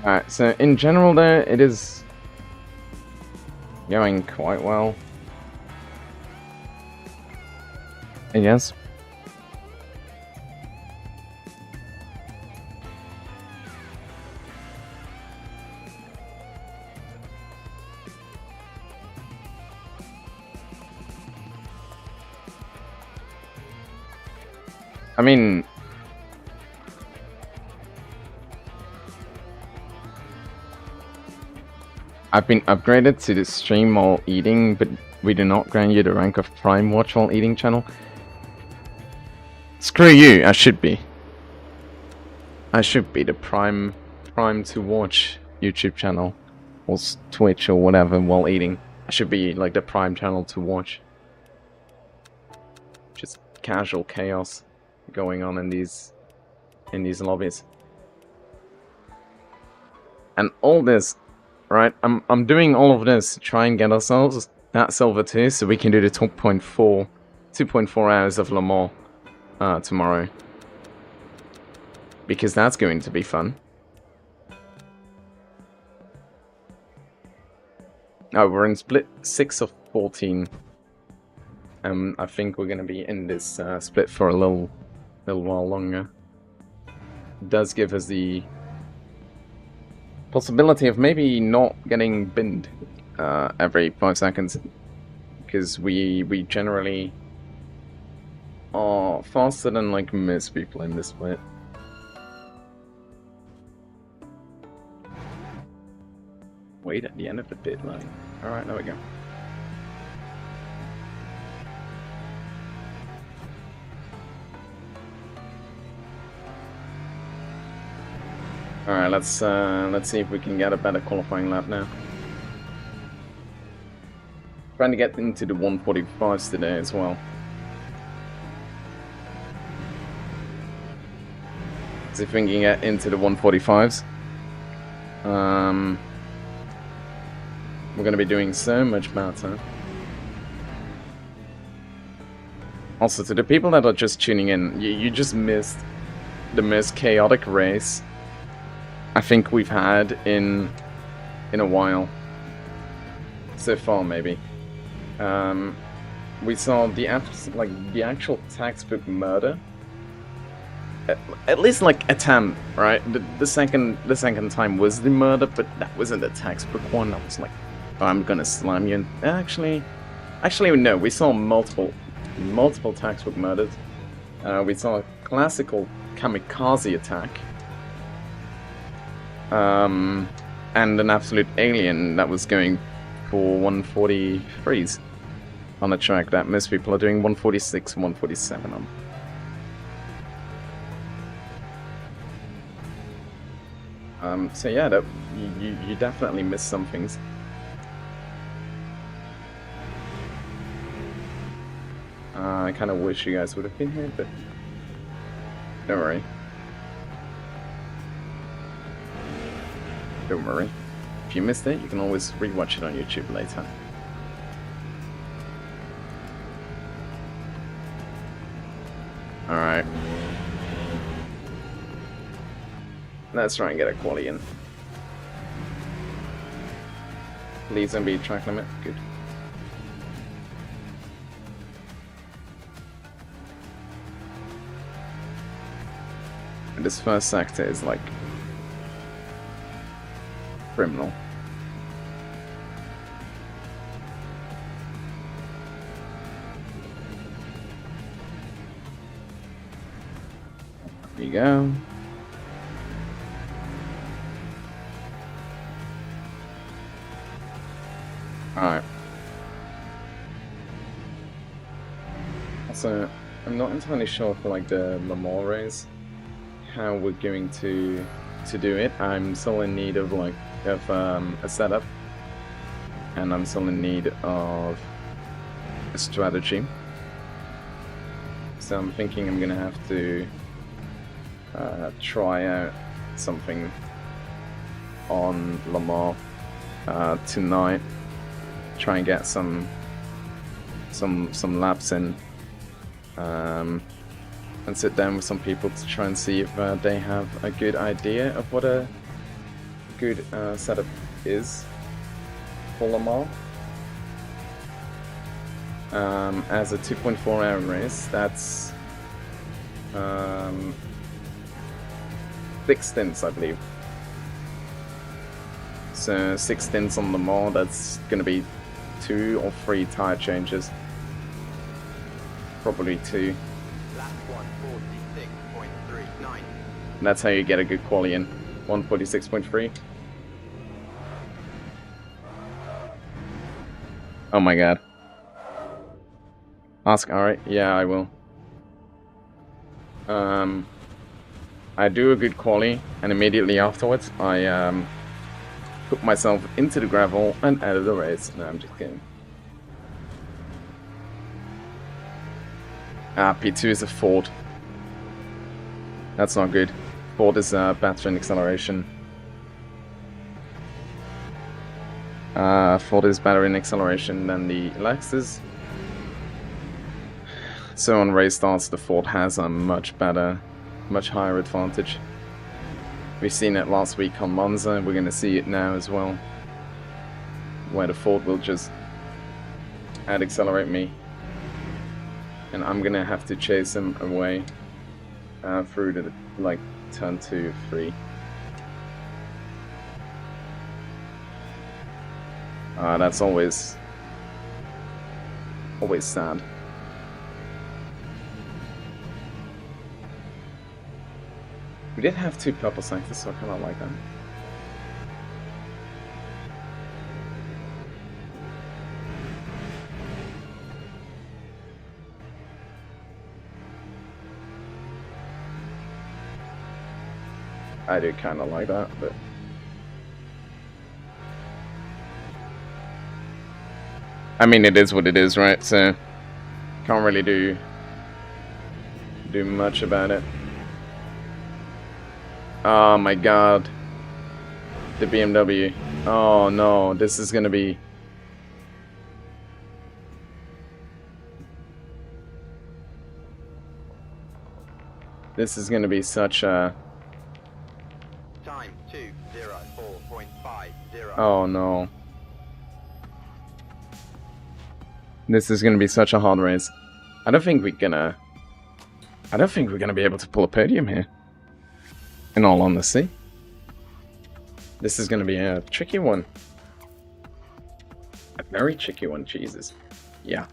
Alright, so in general there, it is going quite well. I guess. I mean... I've been upgraded to the stream while eating, but we do not grant you the rank of Prime Watch while eating channel. Screw you, I should be. I should be the Prime to Watch YouTube channel. Or Twitch or whatever while eating. I should be like the Prime channel to watch. Just casual chaos going on in these lobbies. And all this... Right, I'm doing all of this to try and get ourselves that silver tier so we can do the 2.4 hours of Le Mans tomorrow. Because that's going to be fun. Oh, we're in split 6 of 14. I think we're going to be in this split for a little while longer. It does give us the possibility of maybe not getting binned every 5 seconds, because we generally are faster than like most people in this split. Wait at the end of the pit line. Alright, there we go. Alright, let's see if we can get a better qualifying lap now. Trying to get into the 145s today as well. See if we can get into the 145s. We're going to be doing so much better. Also, to the people that are just tuning in, you just missed the most chaotic race I think we've had in a while. So far, maybe. We saw the actual textbook murder. At least like attempt, right? The second time was the murder, but that wasn't a textbook one. I was like, oh, I'm gonna slam you. And actually, no. We saw multiple textbook murders. We saw a classical kamikaze attack. And an absolute alien that was going for 143s on a track that most people are doing 146 and 147 on. So yeah, that you definitely missed some things. I kind of wish you guys would have been here, but don't worry. Don't worry. If you missed it, you can always rewatch it on YouTube later. Alright. Let's try and get a quali in. Please don't be track limit. Good. And this first sector is like criminal. There you go. Alright. So, I'm not entirely sure for like the Le Mans race how we're going to do it. I'm still in need of like a setup, and I'm still in need of a strategy. So I'm thinking I'm gonna have to try out something on Le Mans tonight. Try and get some laps in, and sit down with some people to try and see if they have a good idea of what a good setup is for Le Mans. As a 2.4-hour race, that's 6 stints, I believe. So 6 stints on Le Mans, that's going to be 2 or 3 tire changes. Probably 2. Lap 146.39. That's how you get a good quali in. 146.3. Oh my god. Ask, alright, yeah, I will. I do a good quali, and immediately afterwards, I put myself into the gravel and out of the race. No, I'm just kidding. P2 is a Ford. That's not good. Ford is better in acceleration. Ford is better in acceleration than the Lexus. So on race starts, the Ford has a much better, much higher advantage. We've seen it last week on Monza, we're going to see it now as well, where the Ford will just out-accelerate me, and I'm going to have to chase him away through to the, like, turn 2, 3. That's always sad. We did have 2 purple sectors, so I kind of like that. I do kind of like that, but I mean, it is what it is, right? So can't really do much about it. Oh my god. The BMW. Oh no, this is gonna be... This is gonna be such a... Time 2:04.50. Oh no. This is gonna be such a hard race. I don't think we're gonna be able to pull a podium here. In all honesty. This is gonna be a tricky one. A very tricky one, Jesus. Yeah.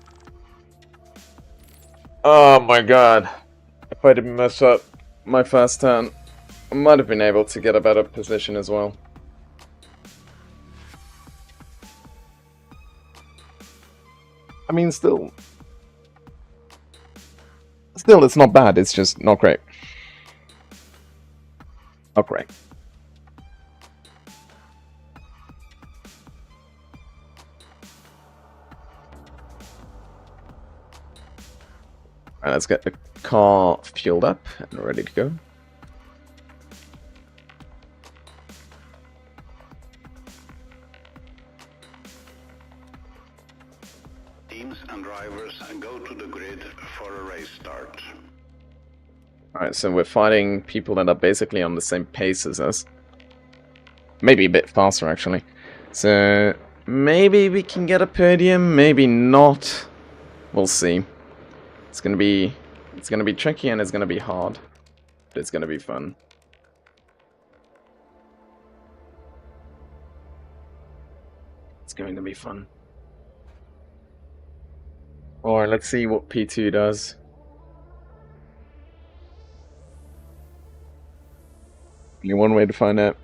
Oh my god. If I didn't mess up my first turn, I might have been able to get a better position as well. I mean, still, it's not bad. It's just not great. Not great. Alright, let's get the car fueled up and ready to go. Teams and drivers go to the grid for a race start. Alright, so we're fighting people that are basically on the same pace as us. Maybe a bit faster, actually. So, maybe we can get a podium, maybe not. We'll see. It's gonna be tricky and it's gonna be hard. But it's gonna be fun. It's going to be fun. Alright, let's see what P2 does. Only one way to find out.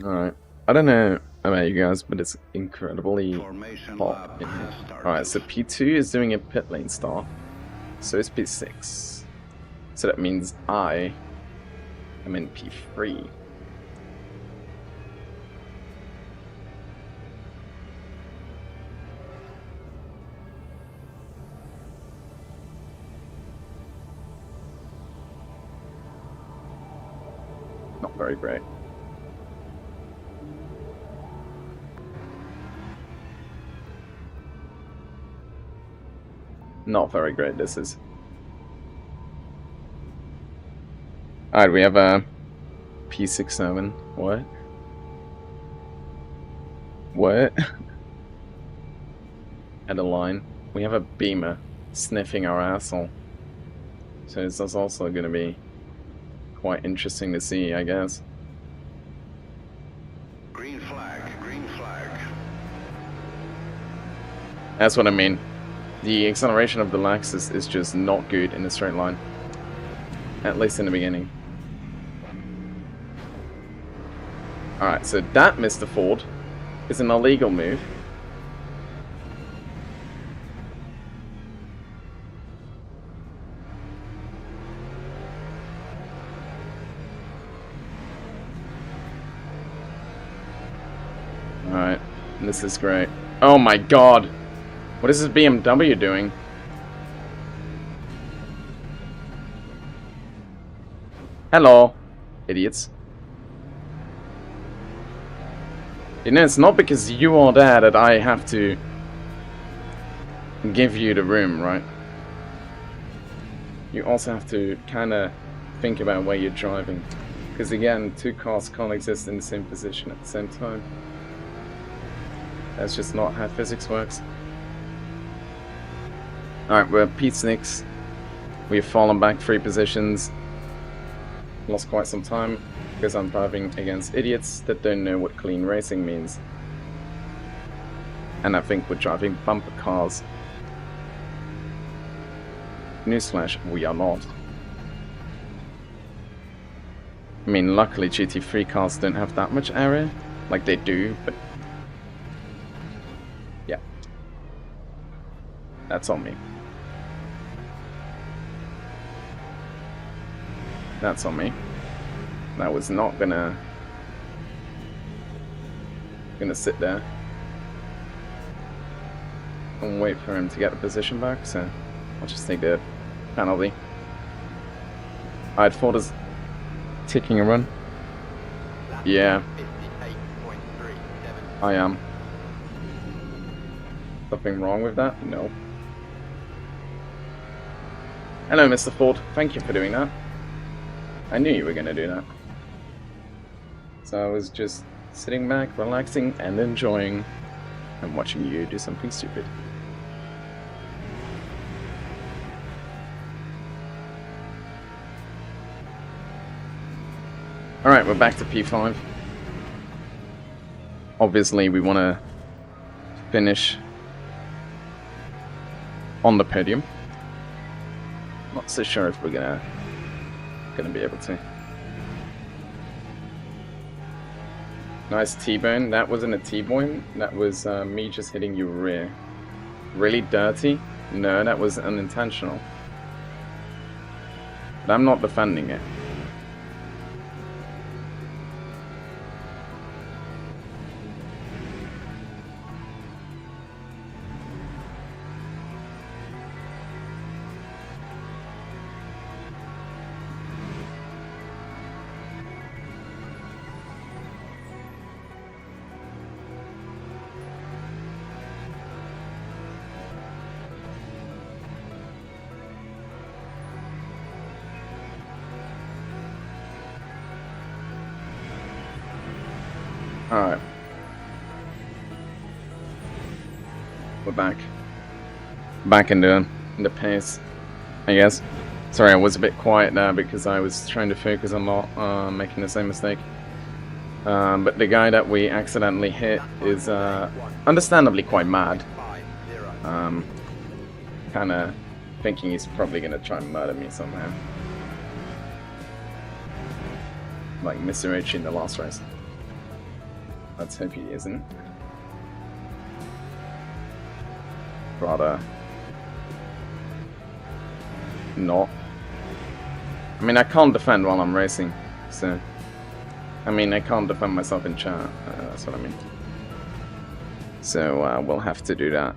Alright. I don't know about you guys, but it's incredibly Formation hot lab in here. has started. Alright, so P2 is doing a pit lane start. So is P6. So that means I am in P3. Not very great. Not very great, this is. Alright, we have a P67. What? What? At a line. We have a Beamer sniffing our asshole. So this is also going to be quite interesting to see, I guess. Green flag, green flag. That's what I mean. The acceleration of the Lexus is just not good in a straight line. At least in the beginning. Alright, so that, Mr. Ford, is an illegal move. Alright, this is great. Oh my god! What is this BMW doing? Hello, idiots. You know, it's not because you are there that I have to give you the room, right? You also have to kind of think about where you're driving. Because again, two cars can't exist in the same position at the same time. That's just not how physics works. Alright, we're P6. We've fallen back 3 positions. Lost quite some time because I'm driving against idiots that don't know what clean racing means. And I think we're driving bumper cars. Newsflash, we are not. I mean, luckily GT3 cars don't have that much error. Like they do, but... yeah. That's on me. That's on me. That was not gonna sit there and wait for him to get the position back, so I'll just take the penalty. I'd thought us taking a run. Yeah, I am. Something wrong with that? No. Hello, Mr. Ford. Thank you for doing that. I knew you were going to do that. So I was just sitting back, relaxing, and enjoying, and watching you do something stupid. Alright, we're back to P5. Obviously, we want to finish on the podium. Not so sure if we're gonna be able to. Nice T-bone. That wasn't a T-bone. That was me just hitting your rear. Really dirty? No, that was unintentional. But I'm not defending it. Alright. We're back. Back in the pace, I guess. Sorry, I was a bit quiet there because I was trying to focus on not making the same mistake. But the guy that we accidentally hit is understandably quite mad. Kinda thinking he's probably gonna try and murder me somehow. Like Mr. H in the last race. Let's hope he isn't. Rather not. I mean, I can't defend while I'm racing, so... I mean, I can't defend myself in chat, that's what I mean. So, we'll have to do that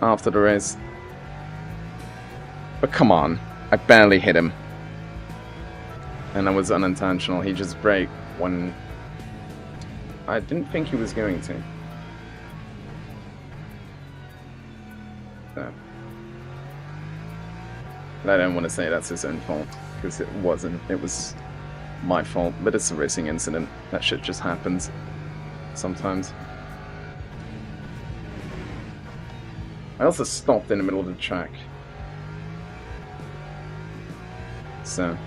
after the race. But come on, I barely hit him. And that was unintentional, he just braked when... I didn't think he was going to. So. But I don't want to say that's his own fault, because it wasn't. It was my fault, but it's a racing incident. That shit just happens sometimes. I also stopped in the middle of the track. So...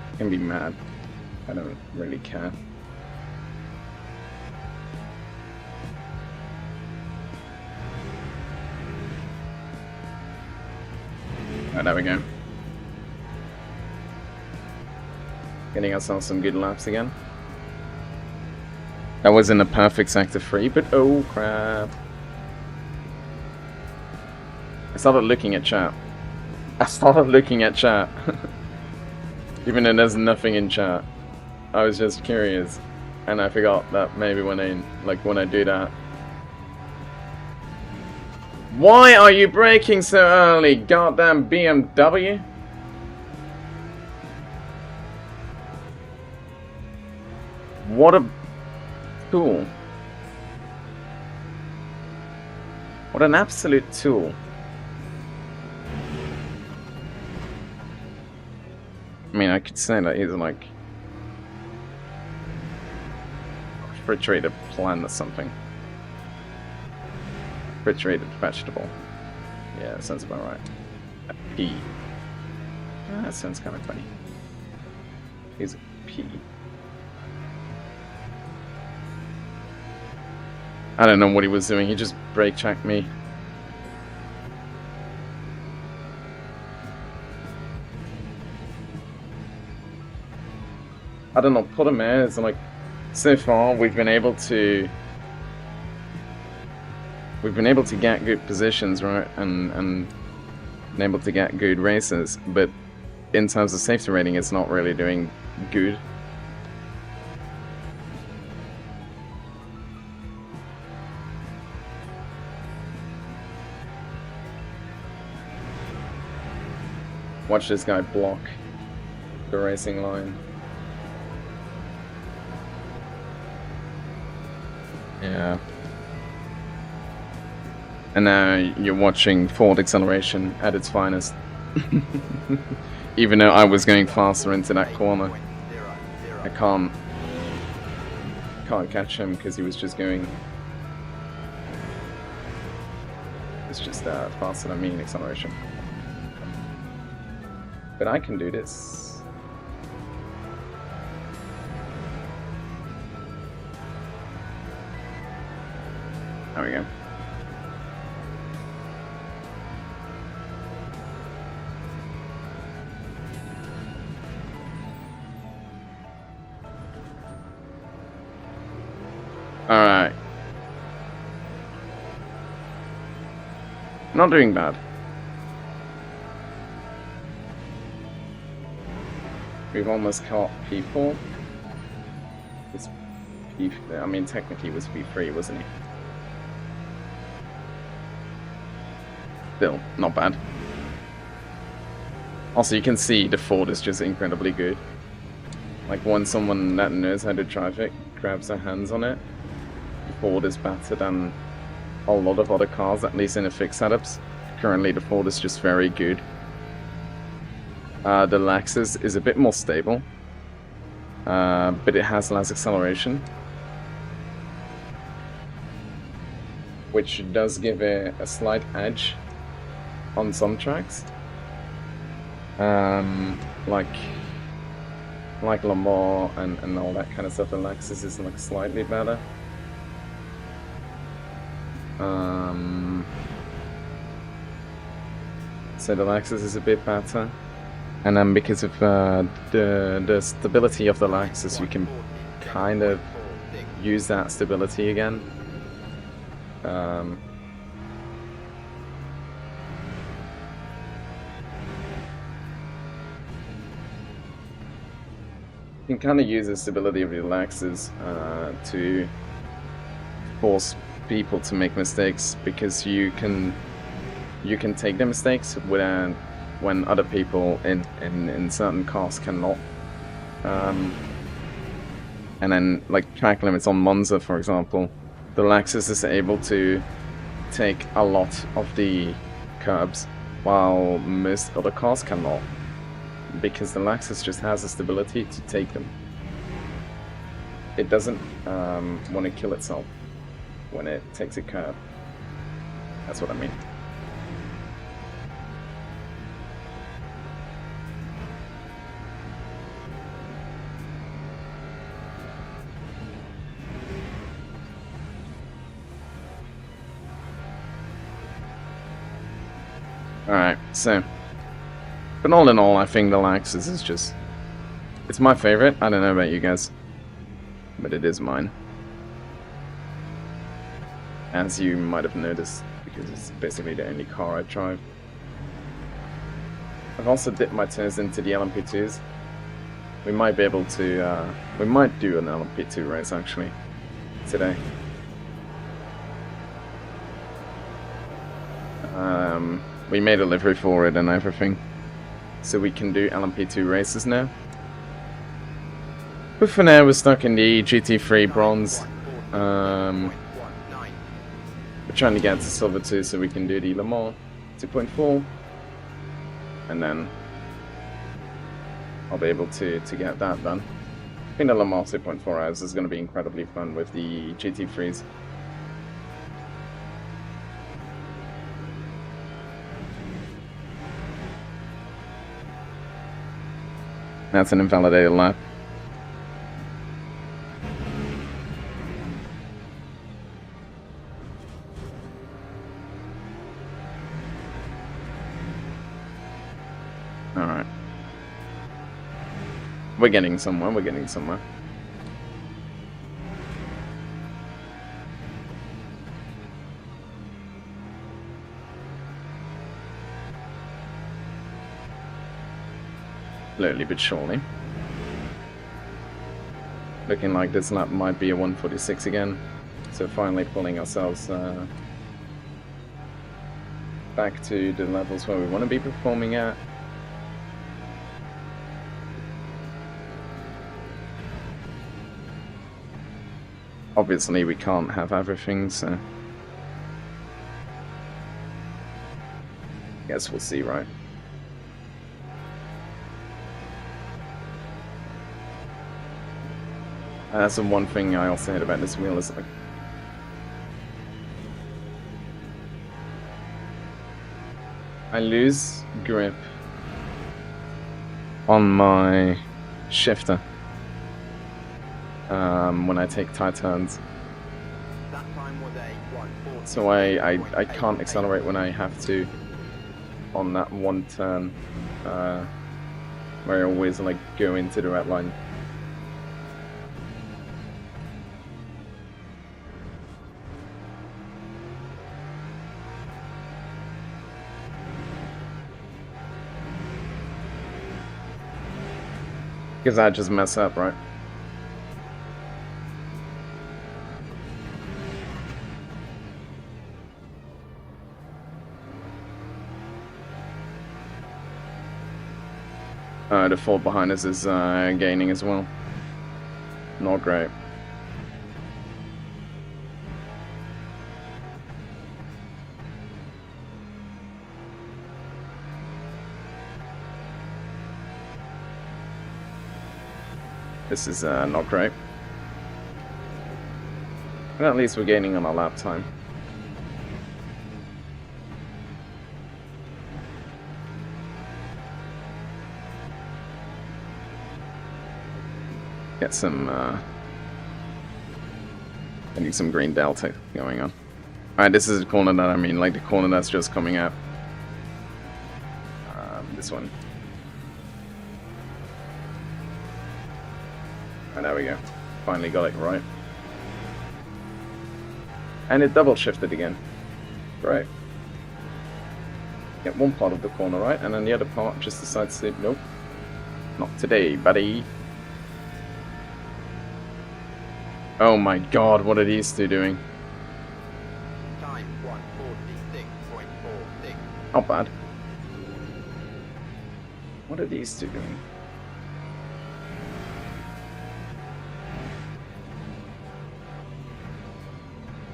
I can be mad. I don't really care. Oh, there we go. Getting ourselves some good laps again. That wasn't a perfect sector 3, but oh crap. I started looking at chat. Even though there's nothing in chat. I was just curious. And I forgot that maybe when I do that. Why are you braking so early, goddamn BMW? What a tool. What an absolute tool. I mean, I could say that he's like a refrigerated plant or something. Refrigerated vegetable. Yeah, that sounds about right. A pea. Ah, that sounds kind of funny. He's a pea. I don't know what he was doing. He just brake checked me. I don't know, Portimao is like, so far we've been able to get good positions, right, and been able to get good races, but in terms of safety rating it's not really doing good. Watch this guy block the racing line. Yeah. And now you're watching forward acceleration at its finest. Even though I was going faster into that corner. I can't catch him because he was just going... It's just faster than me in acceleration. But I can do this. There we go. Alright. Not doing bad. We've almost caught P4. It's P... I mean, technically it was P3, wasn't he? Still, not bad. Also, you can see the Ford is just incredibly good. Like, when someone that knows how to drive it grabs their hands on it, the Ford is better than a lot of other cars, at least in the fixed setups. Currently, the Ford is just very good. The Lexus is a bit more stable, but it has less acceleration, which does give it a slight edge on some tracks, like Le Mans and all that kind of stuff. The Lexus is like slightly better. So the Lexus is a bit better. And then because of the stability of the Lexus, you can kind of use that stability again. You can kind of use the stability of your Lexus to force people to make mistakes, because you can take the mistakes when other people in certain cars cannot. And then, like track limits on Monza, for example, the Lexus is able to take a lot of the curbs, while most other cars cannot, because the Lexus just has the stability to take them. It doesn't want to kill itself when it takes a curb. That's what I mean. Alright, so, but all in all, I think the Lexus is just, it's my favorite. I don't know about you guys, but it is mine. As you might have noticed, because it's basically the only car I drive. I've also dipped my toes into the LMP2s. We might be able to, we might do an LMP2 race actually, today. We made a livery for it and everything, so we can do LMP2 races now. But for now, we're stuck in the GT3 bronze. We're trying to get to silver 2 so we can do the Le Mans 2.4, and then I'll be able to get that done. I think the Le Mans 2.4 hours is going to be incredibly fun with the GT3s. That's an invalidated lap. Alright. We're getting somewhere, we're getting somewhere. Slowly but surely. Looking like this lap might be a 146 again. So finally pulling ourselves back to the levels where we want to be performing at. Obviously we can't have everything, so I guess we'll see, right? That's the one thing I also hate about this wheel is like, I lose grip on my shifter when I take tight turns. So I can't accelerate when I have to on that one turn where I always like go into the red line. Because I just mess up, right? The Ford behind us is gaining as well. Not great. This is not great. But at least we're gaining on our lap time. Get some, I need some green delta going on. Alright, this is the corner that I mean, like the corner that's just coming up. This one. And there we go. Finally got it right. And it double shifted again. Great. Get one part of the corner right, and then the other part just decides to... Nope. Not today, buddy. Oh my god, what are these two doing? Time 1:46.46. Not bad. What are these two doing?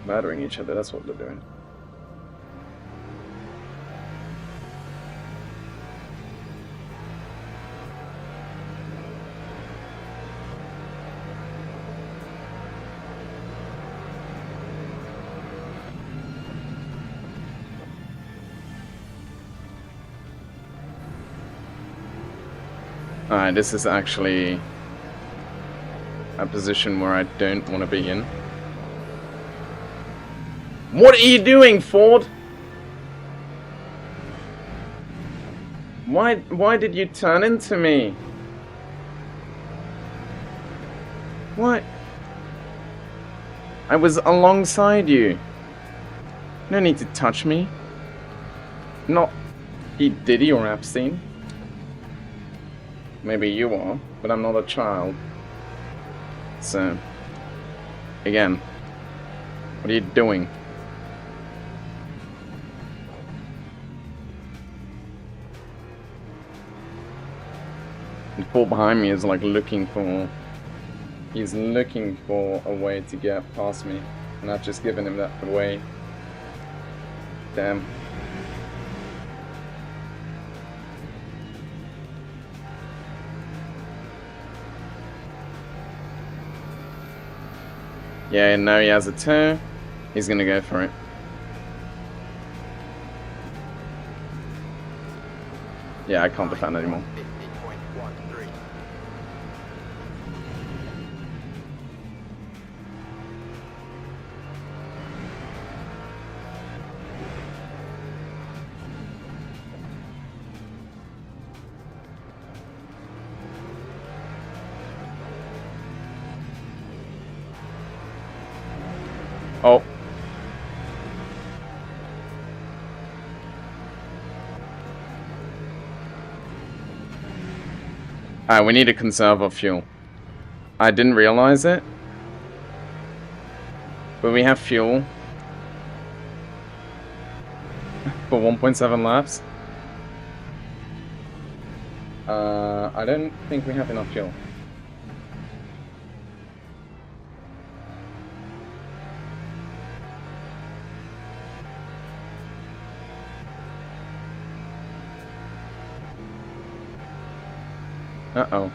Murdering each other, that's what they're doing. Alright, this is actually a position where I don't want to be in. What are you doing, Ford? Why did you turn into me? What? I was alongside you. No need to touch me. Not Pete Diddy or Epstein. Maybe you are, but I'm not a child. So, again, what are you doing? The Ford behind me is like looking for... He's looking for a way to get past me. And I've just given him that way. Damn. Yeah, and now he has a turn. He's gonna go for it. Yeah, I can't defend anymore. 50.13. Oh. Alright, we need to conserve our fuel. I didn't realize it. But we have fuel. For 1.7 laps. I don't think we have enough fuel. Uh-oh.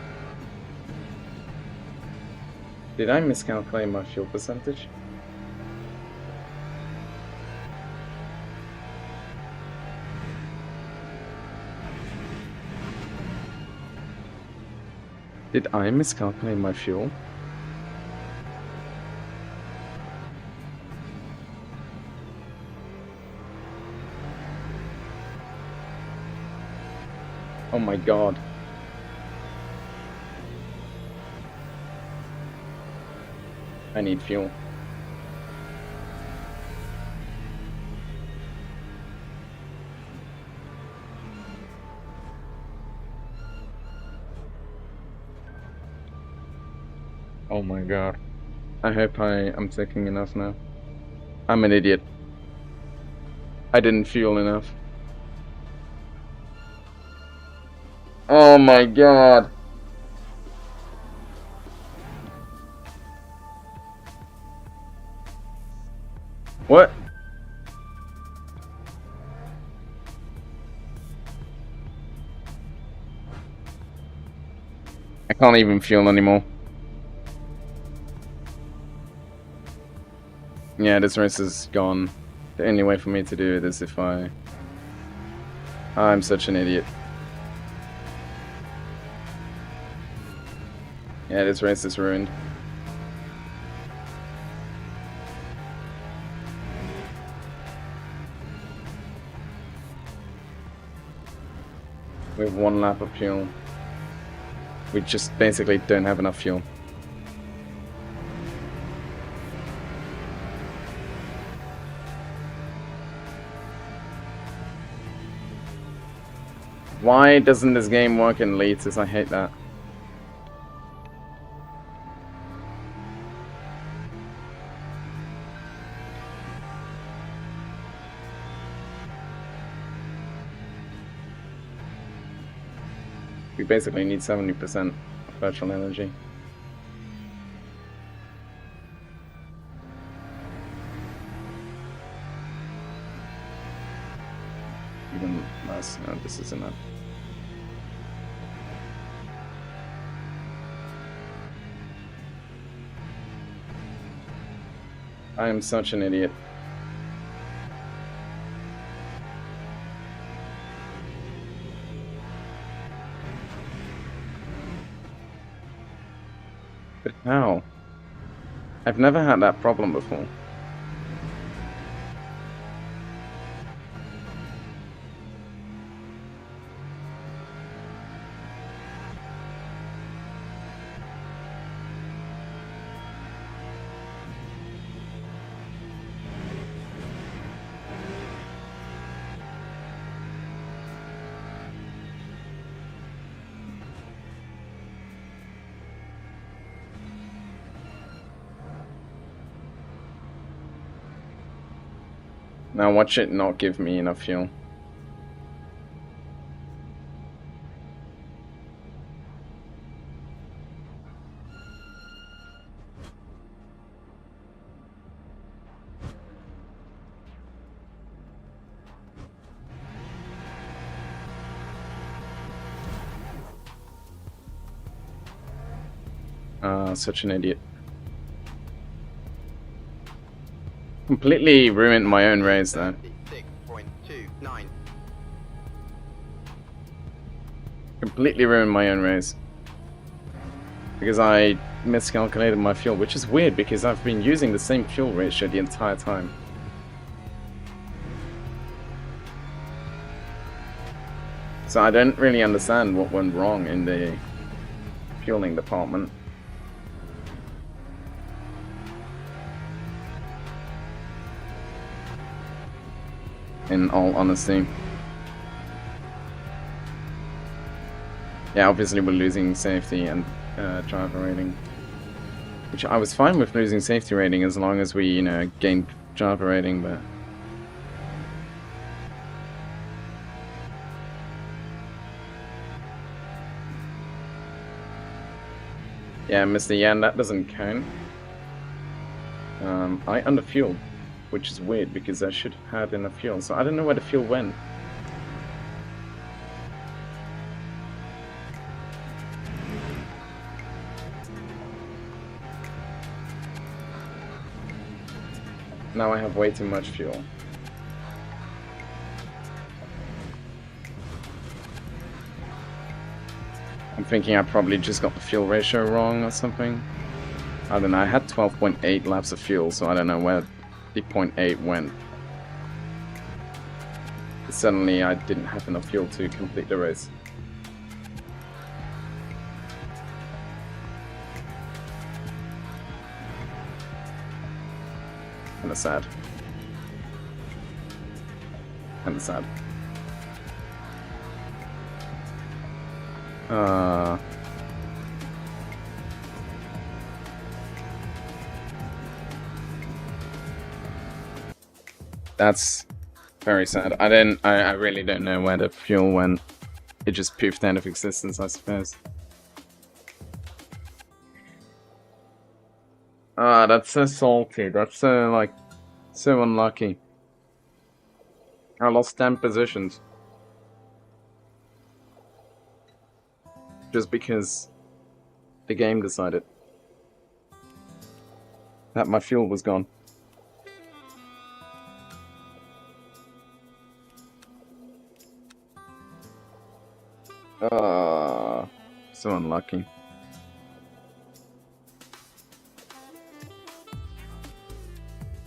Did I miscalculate my fuel percentage? Did I miscalculate my fuel? Oh my god. I need fuel. Oh my god. I hope I'm taking enough now. I'm an idiot. I didn't fuel enough. Oh my god. What? I can't even fuel anymore. Yeah, this race is gone. The only way for me to do it is if I'm such an idiot. Yeah, this race is ruined. with 1 lap of fuel. We just basically don't have enough fuel. Why doesn't this game work in liters? I hate that. We basically need 70% virtual energy. Even less. No, this is enough. I am such an idiot. But how? I've never had that problem before. Now watch it not give me enough fuel. Such an idiot. Completely ruined my own race though. 36.29. Completely ruined my own race. Because I miscalculated my fuel, which is weird because I've been using the same fuel ratio the entire time. So I don't really understand what went wrong in the fueling department. In all honesty. Yeah, obviously we're losing safety and driver rating. Which I was fine with losing safety rating as long as we, you know, gained driver rating, but... Yeah, Mr. Yan, that doesn't count. I underfueled, which is weird because I should have had enough fuel, so I don't know where the fuel went. Now I have way too much fuel. I'm thinking I probably just got the fuel ratio wrong or something. I don't know, I had 12.8 laps of fuel, so I don't know where the 0.8 went. Suddenly I didn't have enough fuel to complete the race. Kinda sad. Kinda sad. That's very sad. I really don't know where the fuel went. It just poofed out of existence, I suppose. That's so salty. That's so, like, so unlucky. I lost 10 positions. Just because the game decided that my fuel was gone. So unlucky.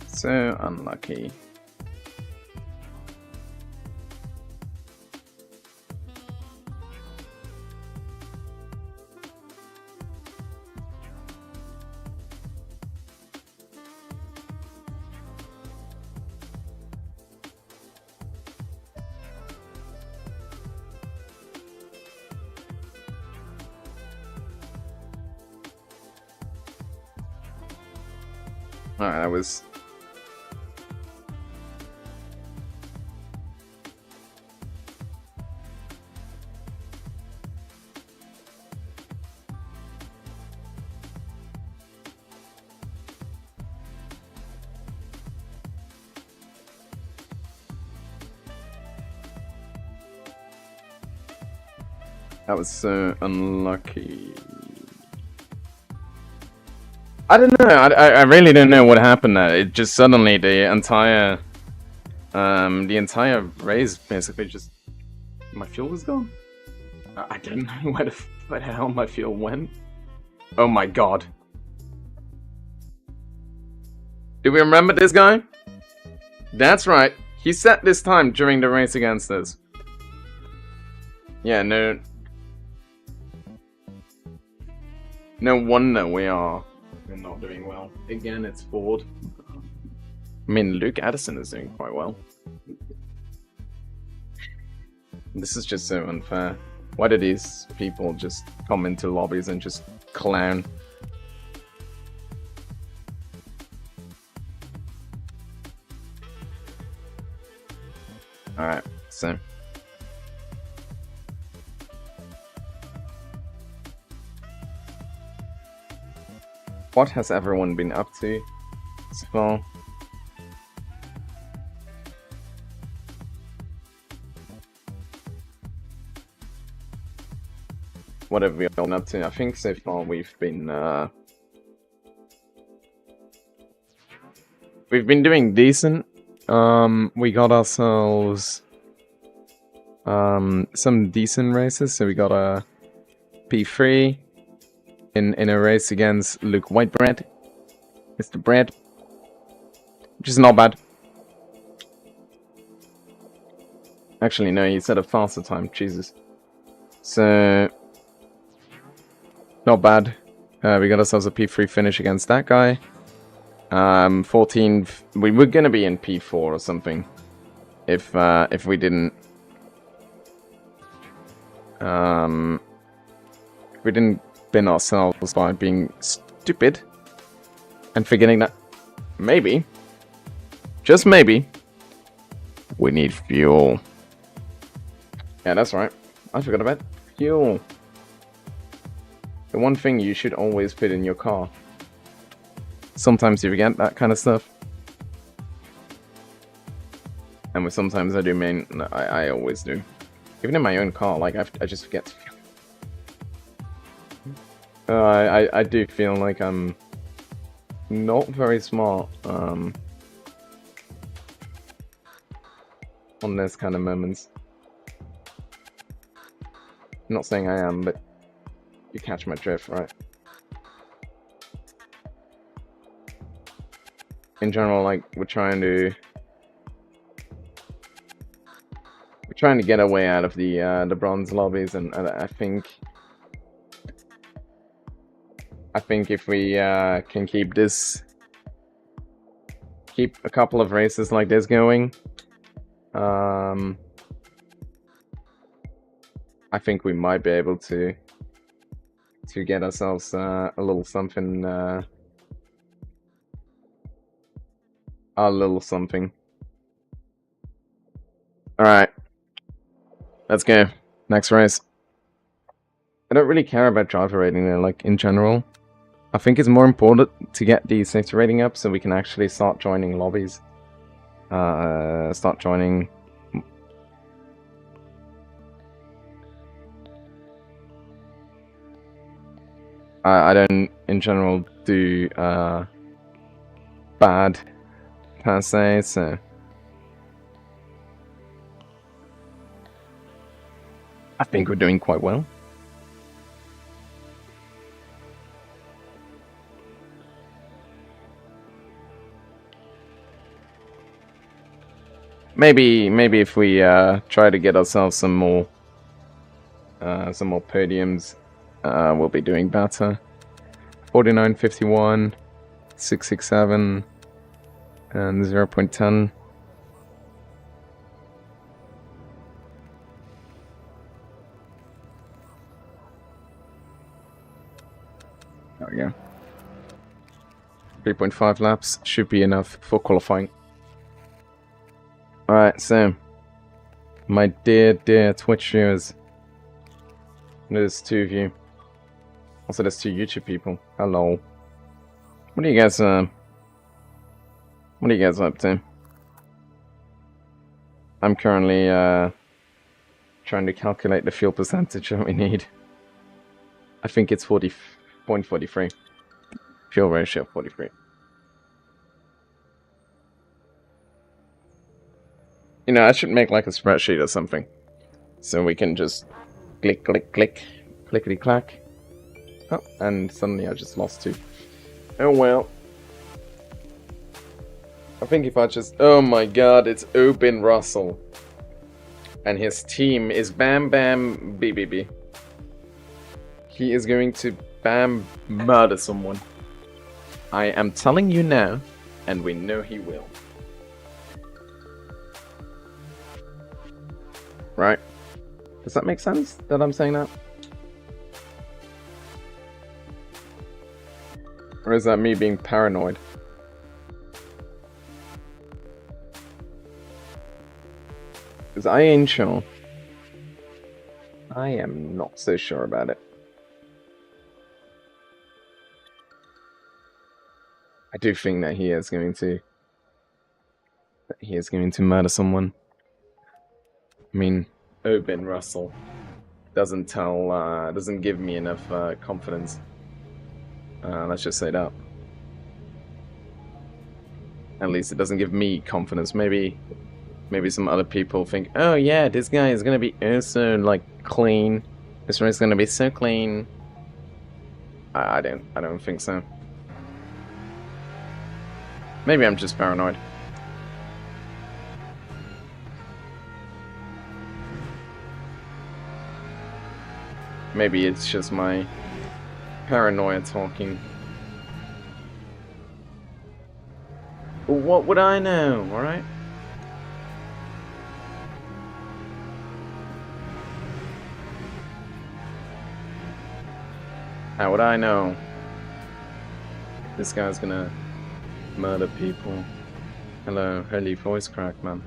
So unlucky. Alright, that was... That was so unlucky. I don't know. I really don't know what happened there. It just suddenly the entire race basically just my fuel was gone. I don't know where the hell my fuel went. Oh my god. Do we remember this guy? That's right. He set this time during the race against us. Yeah, no wonder we're not doing well. Again, it's Ford. I mean, Luke Addison is doing quite well. This is just so unfair. Why do these people just come into lobbies and just clown? Alright, so... what has everyone been up to so far? What have we all been up to? I think so far we've been doing decent. We got ourselves some decent races. So we got a P3 in a race against Luke Whitebread, Mr. Bread, which is not bad. Actually, no, he said a faster time. Jesus. So not bad. We got ourselves a P3 finish against that guy. 14th. We were gonna be in P4 or something if we didn't bin ourselves by being stupid and forgetting that maybe, just maybe, we need fuel. Yeah, that's right. I forgot about fuel. The one thing you should always put in your car. Sometimes you forget that kind of stuff. And with sometimes I do mean, I always do. Even in my own car, like, I just forget to fuel. I do feel like I'm not very smart on those kind of moments. I'm not saying I am, but you catch my drift, right? In general, like, we're trying to get our way out of the bronze lobbies, and I think if we can keep a couple of races like this going, I think we might be able to get ourselves a little something. Alright. Let's go. Next race. I don't really care about driver rating though, like, in general. I think it's more important to get the safety rating up so we can actually start joining lobbies. Start joining... I don't, in general, do bad per se, so... I think we're doing quite well. Maybe if we try to get ourselves some more podiums, we'll be doing better. 49, 51, 667, and 0.10. There we go. 3.5 laps should be enough for qualifying. Alright, so my dear Twitch viewers. There's 2 of you. Also there's 2 YouTube people. Hello. What are you guys up to? I'm currently trying to calculate the fuel percentage that we need. I think it's 40.43. Fuel ratio 43. You know, I should make like a spreadsheet or something. So we can just click, click, click, clickety clack. Oh, and suddenly I just lost 2. Oh well. I think if I just... Oh my god, it's Obin Russell. And his team is Bam Bam BBB. He is going to bam murder someone. I am telling you now, and we know he will. Right? Does that make sense that I'm saying that? Or is that me being paranoid? Because I ain't sure. I am not so sure about it. I do think that he is going to... murder someone. I mean, Obin Russell doesn't give me enough confidence. Let's just say that. At least it doesn't give me confidence. Maybe some other people think, oh yeah, this guy is gonna be so like clean. This race is gonna be so clean. I don't think so. Maybe I'm just paranoid. Maybe it's just my paranoia talking. But what would I know, alright? How would I know? This guy's gonna murder people. Hello, holy voice crack, man.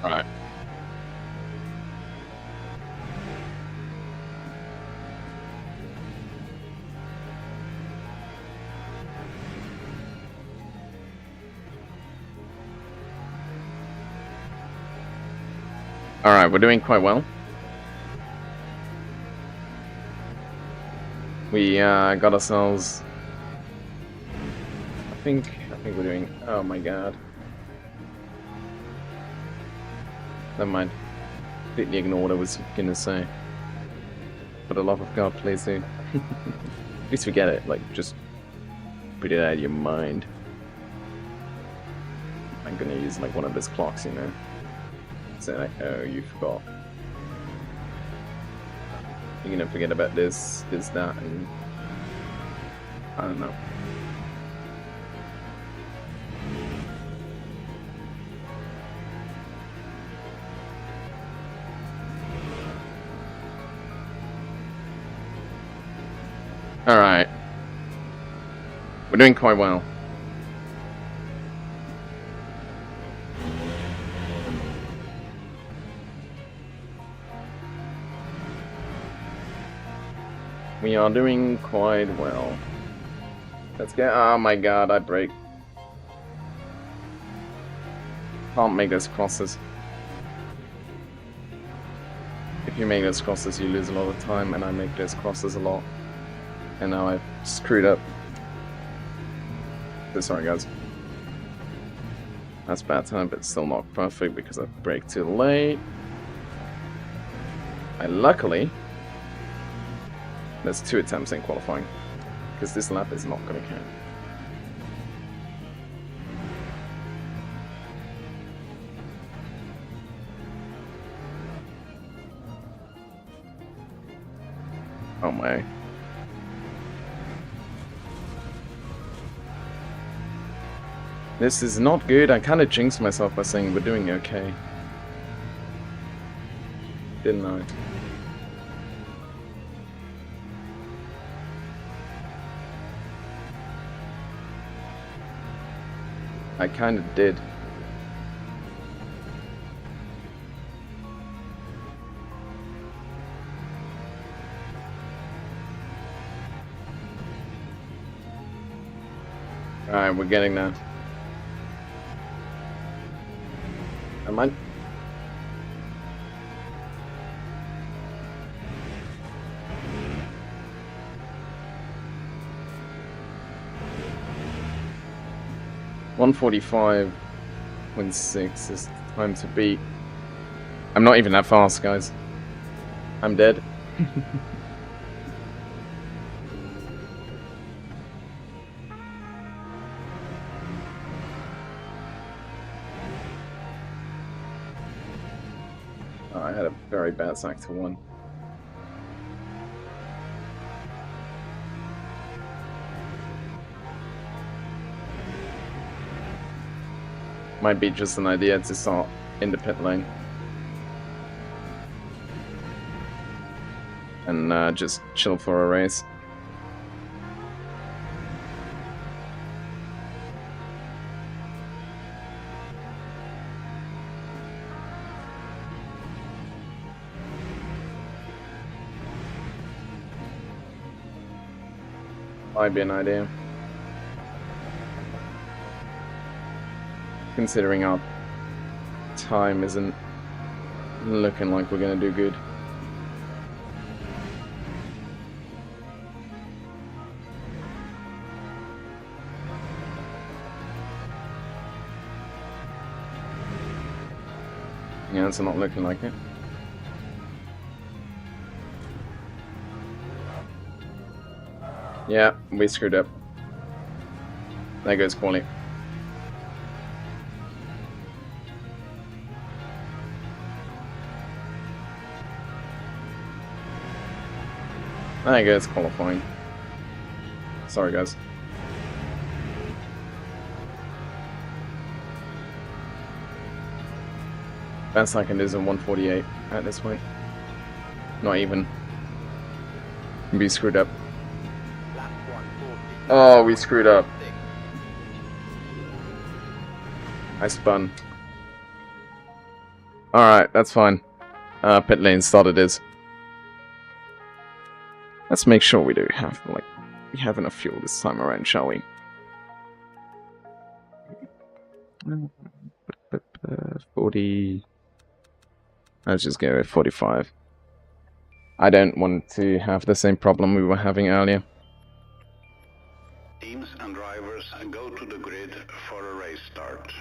Alright. Alright, we're doing quite well. We got ourselves... I think we're doing... Oh my god. Never mind. Completely ignore what I was gonna say. For the love of God, please do. At least forget it. Like, just put it out of your mind. I'm gonna use like one of those clocks, you know. Say like, oh, you forgot. You're gonna forget about this, that, and I don't know. Alright. We're doing quite well. We are doing quite well. Let's get... Oh my god, I break. Can't make those crosses. If you make those crosses, you lose a lot of time, and I make those crosses a lot. And now I've screwed up. So sorry, guys. That's bad time, but still not perfect because I brake too late. Luckily... There's 2 attempts in qualifying, because this lap is not going to count. Oh my. This is not good. I kind of jinxed myself by saying we're doing okay. Didn't I? I kind of did. Alright, we're getting there. Am I? .145.6 is time to beat. I'm not even that fast, guys. I'm dead. Oh, I had a very bad sector 1. Might be just an idea to start in the pit lane. And just chill for a race. Might be an idea. Considering our time isn't looking like we're gonna do good. Yeah, it's not looking like it. Yeah, we screwed up. There goes quality. There goes qualifying. Sorry, guys. Best I can do is a 148 at this point. Not even. We screwed up. Oh, we screwed up. I spun. Alright, that's fine. Pit lane started is. Let's make sure we do have, like, we have enough fuel this time around, shall we? 40... Let's just go with 45. I don't want to have the same problem we were having earlier. Teams and drivers go to the grid for a race start.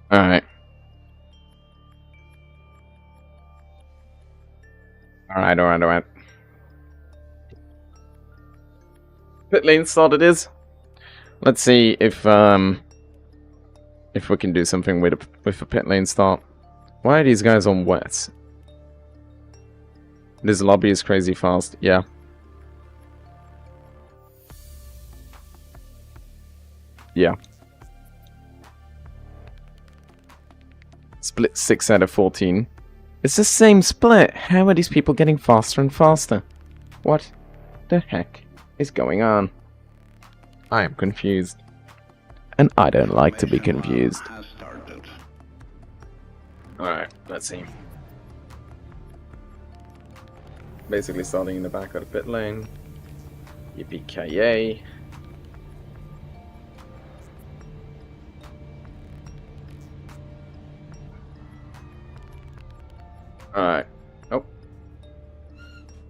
Alright. Alright. Pit lane started is. Let's see if we can do something with a pit lane start. Why are these guys on wet? This lobby is crazy fast. Yeah. Yeah. Split 6 out of 14. It's the same split. How are these people getting faster and faster? What the heck is going on? I am confused. And I don't like to be confused. Alright, let's see. Basically starting in the back of the pit lane. Yippee-ki-yay. Alright. Oh.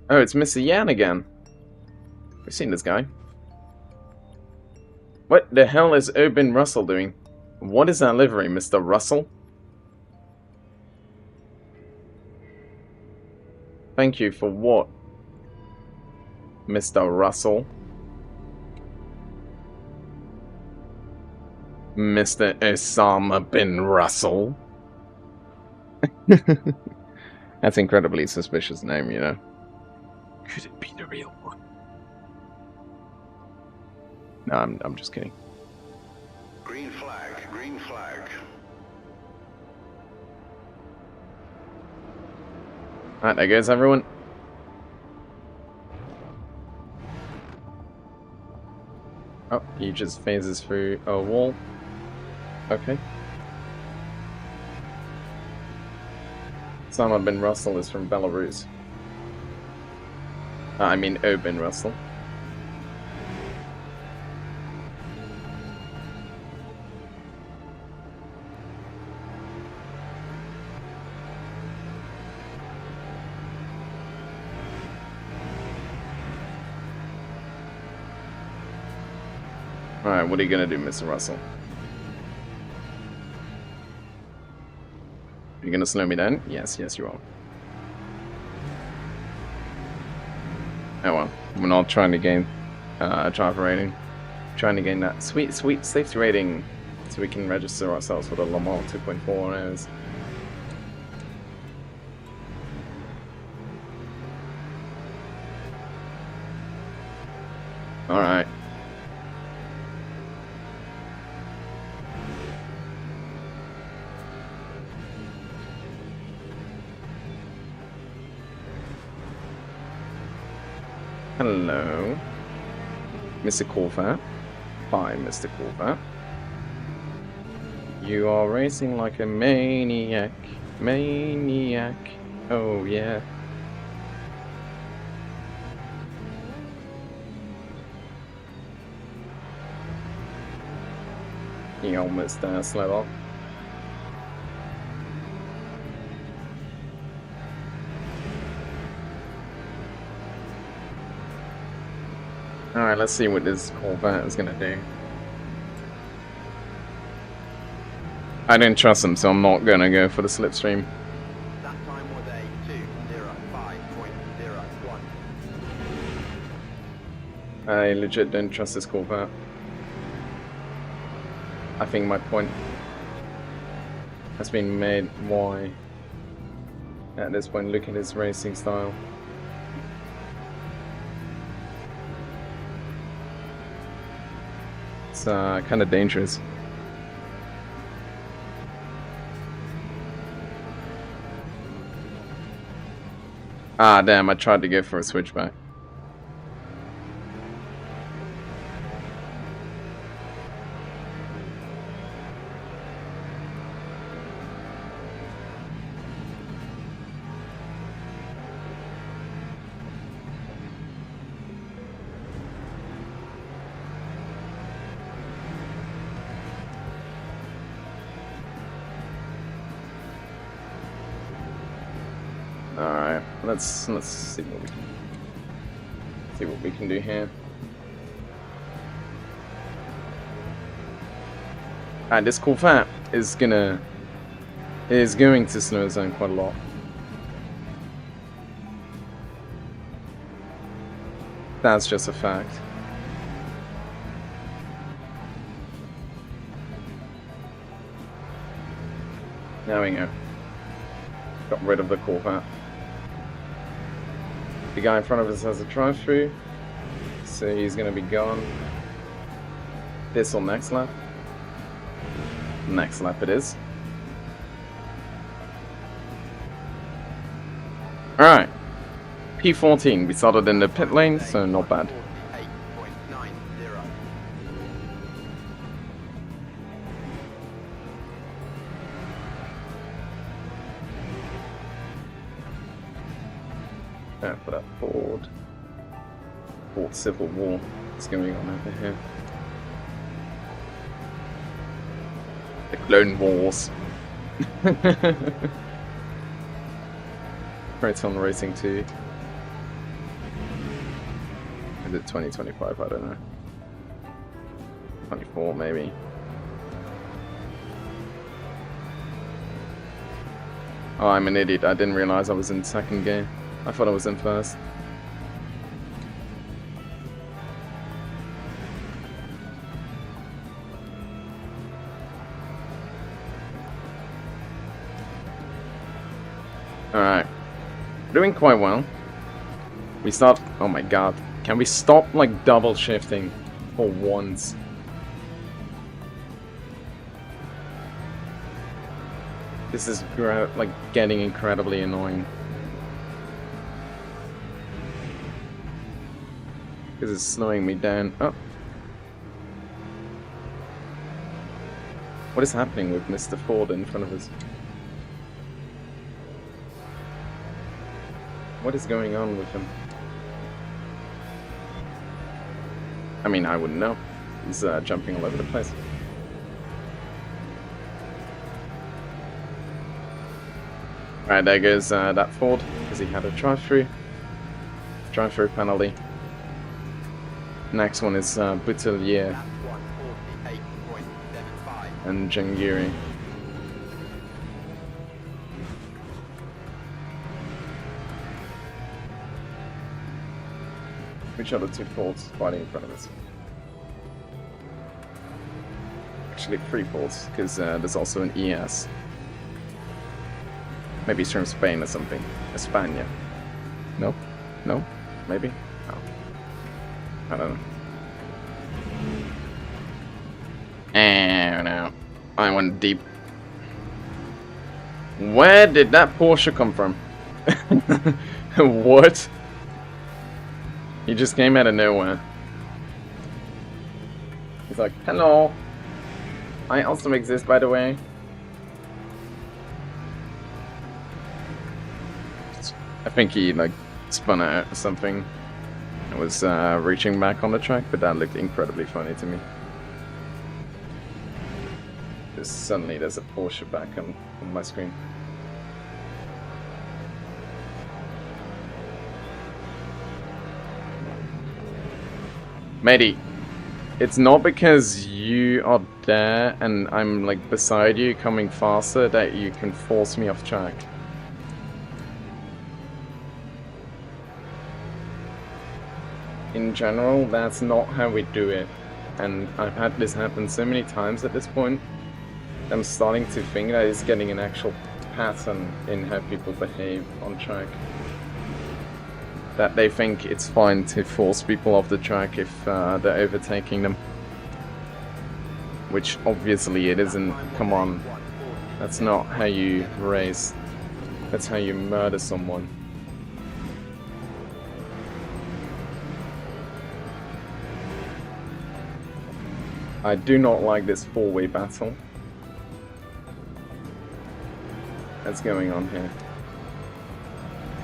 Oh, it's Mr. Yan again. We've seen this guy. What the hell is Urban Russell doing? What is that livery, Mr. Russell? Thank you for what, Mr. Russell? Mr. Osama bin Russell? That's an incredibly suspicious name, you know. Could it be the real one? No, I'm just kidding. Green flag, green flag. Alright, there goes everyone. He just phases through a wall. Okay. Osama bin Russell is from Belarus. I mean, bin Russell. Alright, what are you gonna do, Mr. Russell? Are you gonna slow me down? Yes, yes you are. Oh well, we're not trying to gain driver rating. Trying to gain that sweet safety rating so we can register ourselves for the Le Mans 2.4 hours. Alright. Hello, Mr. Corvat. Hi, Mr. Corvat. You are racing like a maniac. Maniac. Oh, yeah. He almost slid off. Alright, let's see what this Corvette is gonna do. I don't trust him, so I'm not gonna go for the slipstream. That time was a 2:05.01. I legit don't trust this Corvette. I think my point has been made. Why? At this point, look at his racing style. It's kind of dangerous. Ah, damn, I tried to go for a switchback. Alright, let's see what we can do here. And this Corvette is going to slow us down quite a lot. That's just a fact. There we go. Got rid of the Corvette. The guy in front of us has a drive-through, so he's going to be gone. This on next lap. Next lap it is. Alright. P14. We started in the pit lane, so not bad. 48.90. For that Ford Civil War that's going on over here. The Clone Wars. Proton Racing 2. Is it 2025? I don't know. 24 maybe. Oh, I'm an idiot. I didn't realize I was in second gear. I thought I was in first. Alright. Doing quite well. We start... Oh my god. Can we stop, like, double shifting for once? This is, like, getting incredibly annoying. Because it's slowing me down. Oh. What is happening with Mr. Ford in front of us? What is going on with him? I mean, I wouldn't know. He's jumping all over the place. Alright, there goes that Ford, because he had a drive-through penalty. Next one is Boutillier Lap 1:48.75. and Jangiri. Which are the two Fords fighting in front of us? Actually, 3 Fords, because there's also an ES. Maybe he's from Spain or something. España. No? No? Maybe? No. I don't know. And no. I went deep. Where did that Porsche come from? What? He just came out of nowhere. He's like, hello. I also exist, by the way. I think he, like, spun out or something. It was reaching back on the track, but that looked incredibly funny to me. Just suddenly there's a Porsche back on my screen. Matey, it's not because you are there and I'm like beside you coming faster that you can force me off track. In general, that's not how we do it. And I've had this happen so many times at this point. I'm starting to think that it's getting an actual pattern in how people behave on track. That they think it's fine to force people off the track if they're overtaking them. Which obviously it isn't. Come on. That's not how you race. That's how you murder someone. I do not like this four-way battle that's going on here.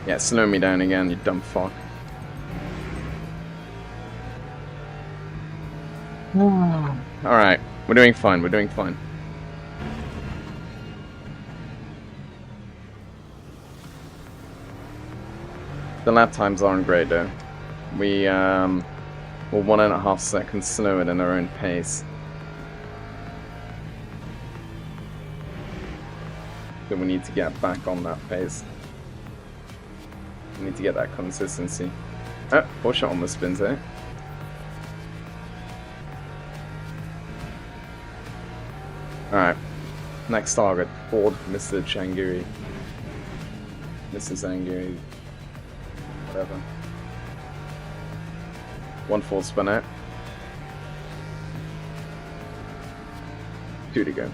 Yeah, slow me down again, you dumb fuck. Alright, we're doing fine, we're doing fine. The lap times aren't great though. We're 1.5 seconds slower than our own pace. So we need to get back on that pace. We need to get that consistency. Oh, Porsche almost spins it. Alright. Next target. Ford, Mr. Changiri. Mr. Zangiri. Whatever. 1 Ford spin out. 2 to go.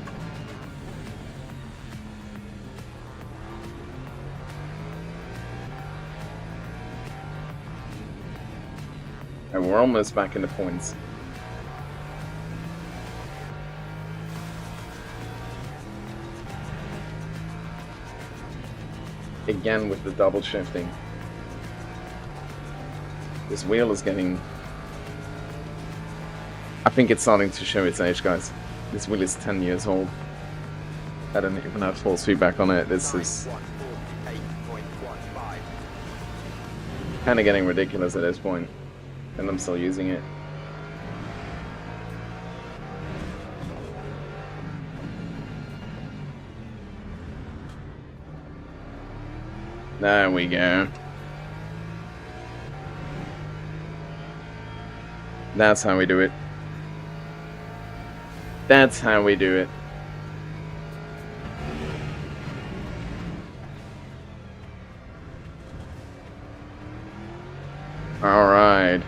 And we're almost back in the points. Again with the double shifting. This wheel is getting... I think it's starting to show its age, guys. This wheel is 10 years old. I don't even have full feedback on it. This is kind of getting ridiculous at this point. And I'm still using it. There we go. That's how we do it. That's how we do it. All right.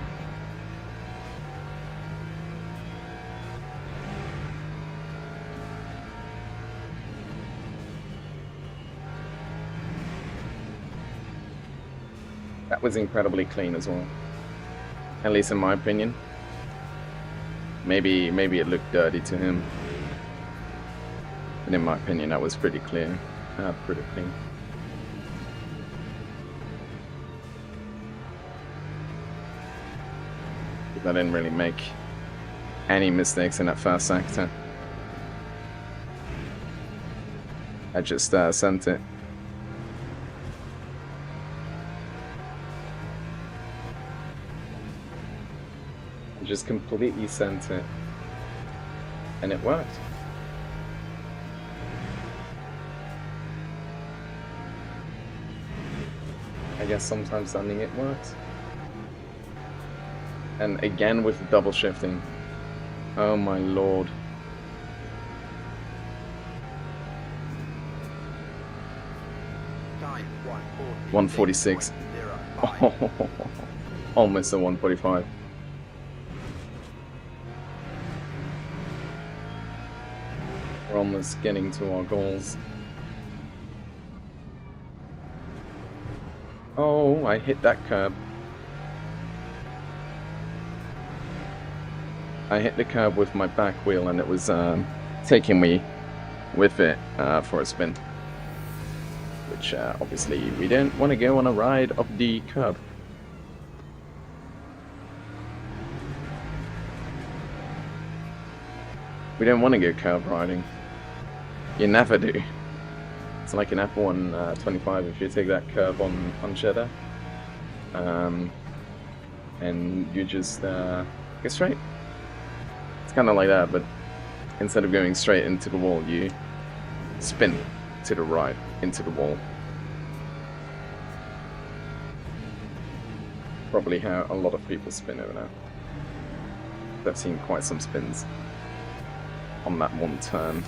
That was incredibly clean as well. At least in my opinion. Maybe it looked dirty to him. And in my opinion, that was pretty clear. Pretty clean. I didn't really make any mistakes in that first sector. I just sent it. I just completely sent it. And it worked. I guess sometimes sending it works. And again with the double shifting. Oh my lord. Time 146. 146.05. Almost a 145. We're almost getting to our goals. Oh, I hit that curb. I hit the curb with my back wheel and it was taking me with it for a spin. Which obviously we didn't want to go on a ride up the curb. We don't want to go curb riding. You never do. It's like an F125 if you take that curb on cheddar. And you just go straight. It's kind of like that, but instead of going straight into the wall, you spin to the right into the wall. Probably how a lot of people spin over now. I've seen quite some spins on that one turn.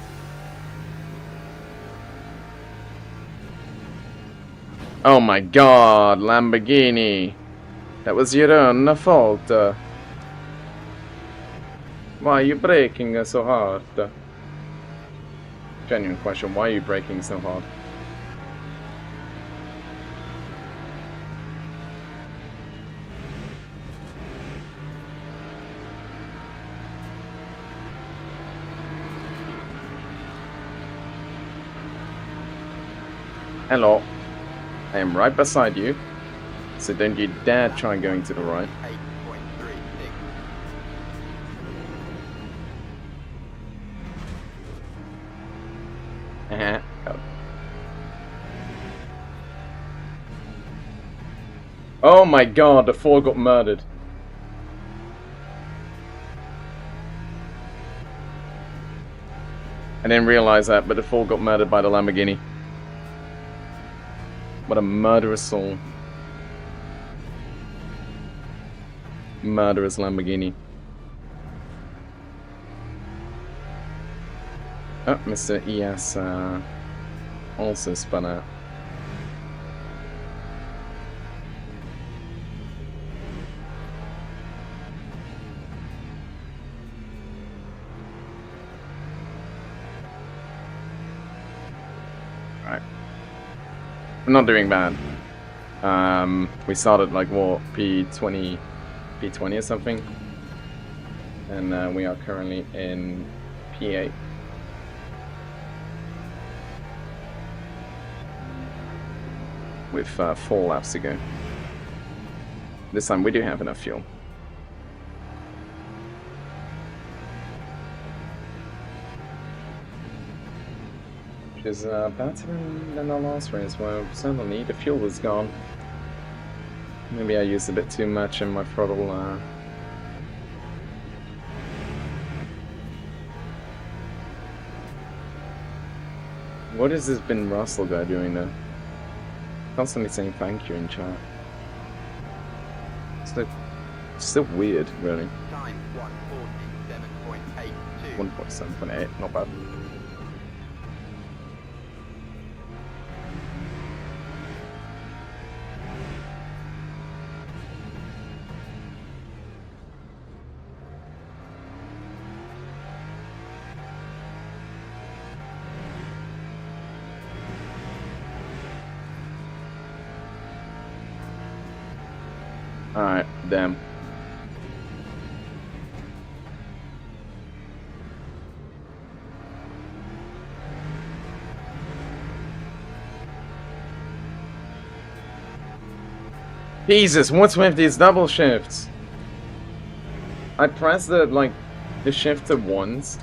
Oh my god, Lamborghini! That was your own fault. Why are you braking so hard? Genuine question, why are you braking so hard? Hello. I am right beside you, so don't you dare try going to the right. 8.36. Go. Oh my god, the Ford got murdered. I didn't realize that, but the Ford got murdered by the Lamborghini. What a murderous soul. Murderous Lamborghini. Oh, Mr. ES also spun out. Alright. We're not doing bad. We started like what, P20 or something, and we are currently in P8. With 4 laps to go. This time we do have enough fuel. Which is better than our last race, where suddenly the fuel was gone. Maybe I used a bit too much in my throttle. What is this Ben Russell guy doing there? Constantly saying thank you in chat. It's still weird, really. Time 147.82. 1.7.8, not bad. Alright, damn. Jesus, what's with these double shifts? I press the shifter once,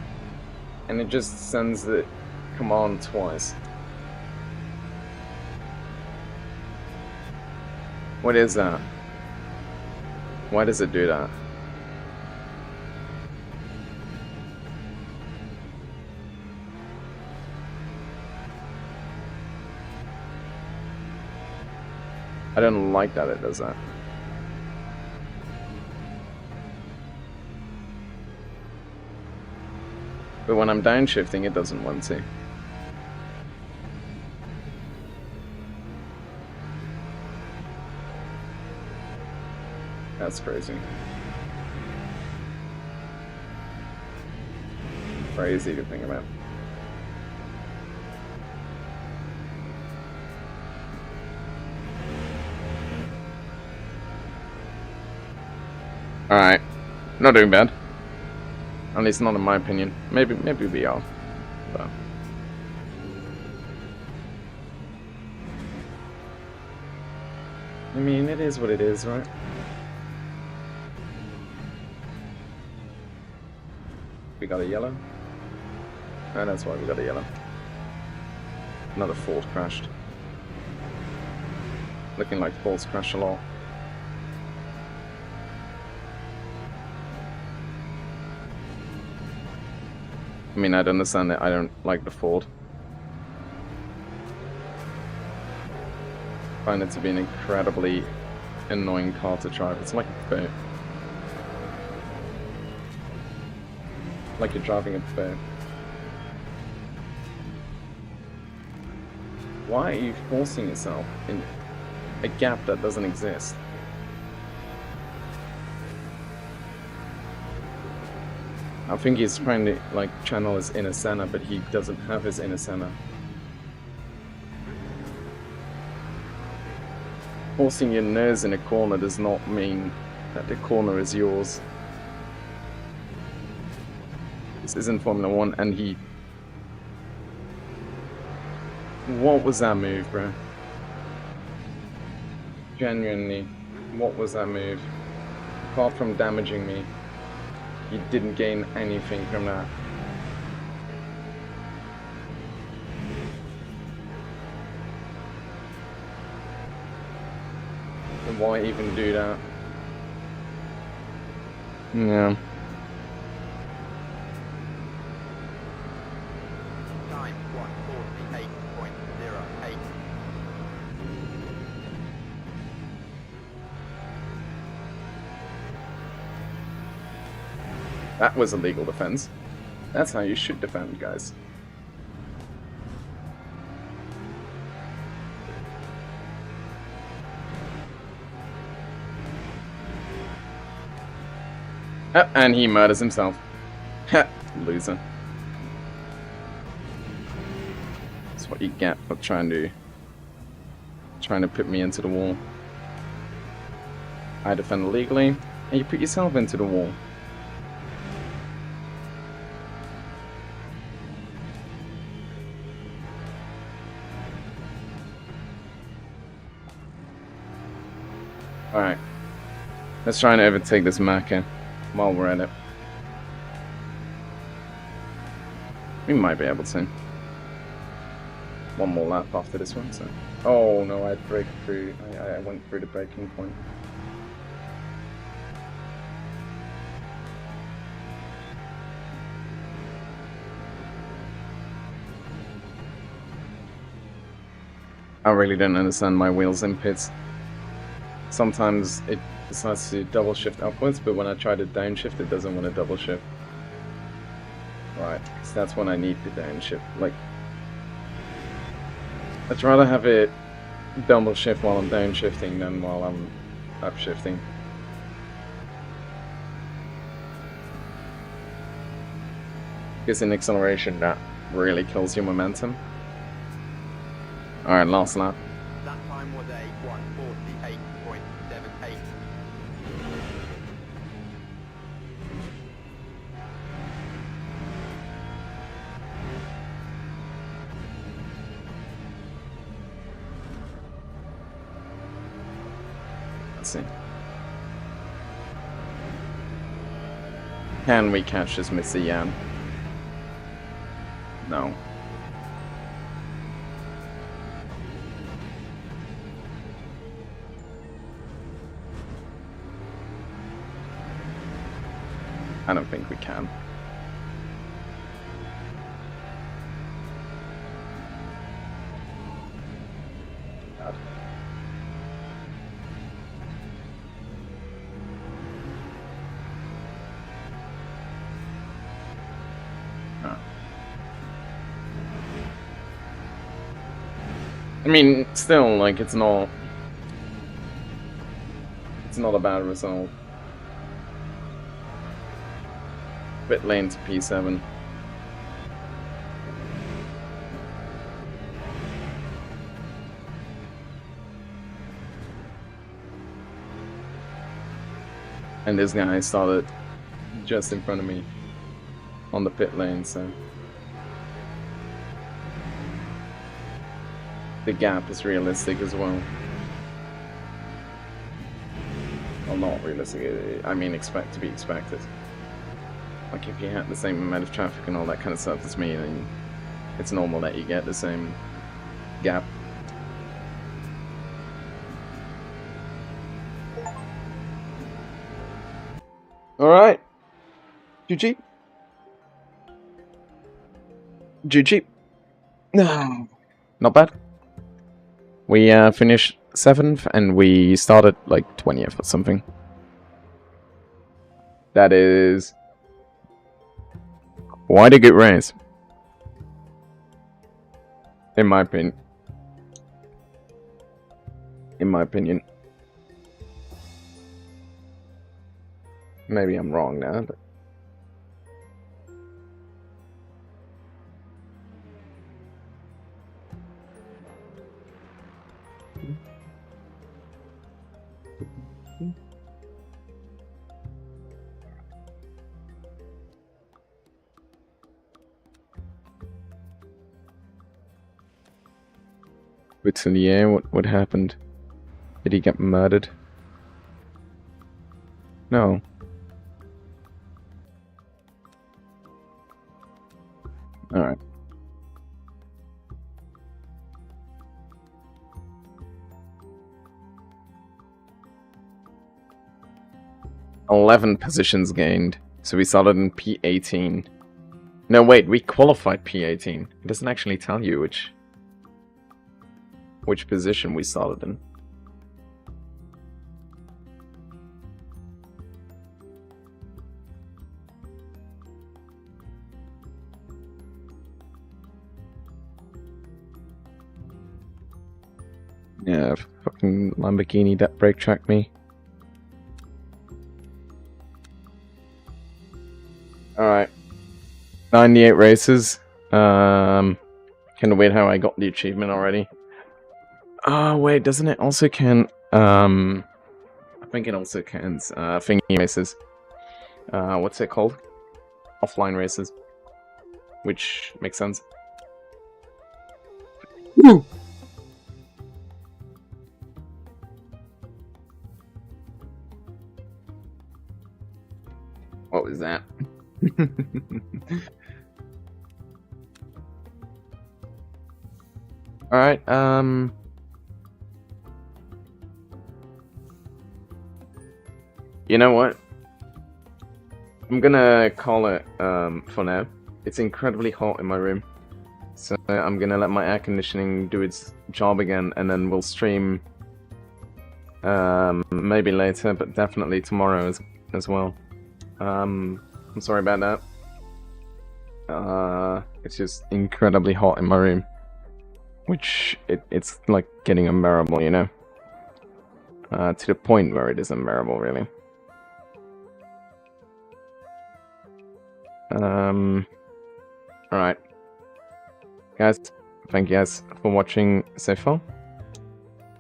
and it just sends the command twice. What is that? Why does it do that? I don't like that it does that. But when I'm downshifting, it doesn't want to. That's crazy. Crazy to think about. Alright. Not doing bad. At least not in my opinion. Maybe we are. But I mean, it is what it is, right? We got a yellow. And that's why we got a yellow. Another Ford crashed. Looking like Ford's crashed a lot. I mean, I'd understand that I don't like the Ford. I find it to be an incredibly annoying car to drive. It's like a boat. Like you're driving a boat. Why are you forcing yourself in a gap that doesn't exist? I think he's trying to channel his inner center, but he doesn't have his inner center. Forcing your nose in a corner does not mean that the corner is yours. This isn't Formula 1, and he... What was that move, bro? Genuinely, what was that move? Apart from damaging me, you didn't gain anything from that. And why even do that? Yeah. Time 1:48.08. That was a legal defense. That's how you should defend, guys. Oh, and he murders himself. Ha! Loser. That's what you get for trying to put me into the wall. I defend legally, and you put yourself into the wall. Alright. Let's try and overtake this Macca while we're at it. We might be able to. One more lap after this one, so... Oh no, I break through. I went through the breaking point. I really don't understand my wheels in pits. Sometimes it decides to double shift upwards, but when I try to downshift, it doesn't want to double shift. Right, so that's when I need to downshift. Like, I'd rather have it double shift while I'm downshifting than while I'm upshifting. Because in acceleration, that really kills your momentum. Alright, last lap. That time was a 1:48.78. Let's see. Can we catch this Mr. Yan? No. I don't think we can. God. Oh. I mean, still, like, it's not a bad result. Pit lane to P7. And this guy started just in front of me on the pit lane, so the gap is realistic as well. Well, not realistic, I mean expect to be expected. Like if you have the same amount of traffic and all that kind of stuff as me, then it's normal that you get the same gap. Alright. GG. GG. Not bad. We finished 7th and we started like 20th or something. That is quite a good race, in my opinion. Maybe I'm wrong now, but Boutillier, what happened? Did he get murdered? No. Alright. $11 positions gained. So we started in P18. No, wait, we qualified P18. It doesn't actually tell you which position we started in. Yeah, fucking Lamborghini that brake tracked me. Alright. 98 races. Kinda weird how I got the achievement already. Oh, wait, doesn't it also can, I think it also cans, thingy races. What's it called? Offline races. Which makes sense. Woo! What was that? Alright, you know what? I'm gonna call it, for now. It's incredibly hot in my room. So I'm gonna let my air conditioning do its job again, and then we'll stream, maybe later, but definitely tomorrow as well. I'm sorry about that. It's just incredibly hot in my room. Which, it's like getting unbearable, you know? To the point where it is unbearable, really. Alright. Guys, thank you guys for watching so far.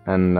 And,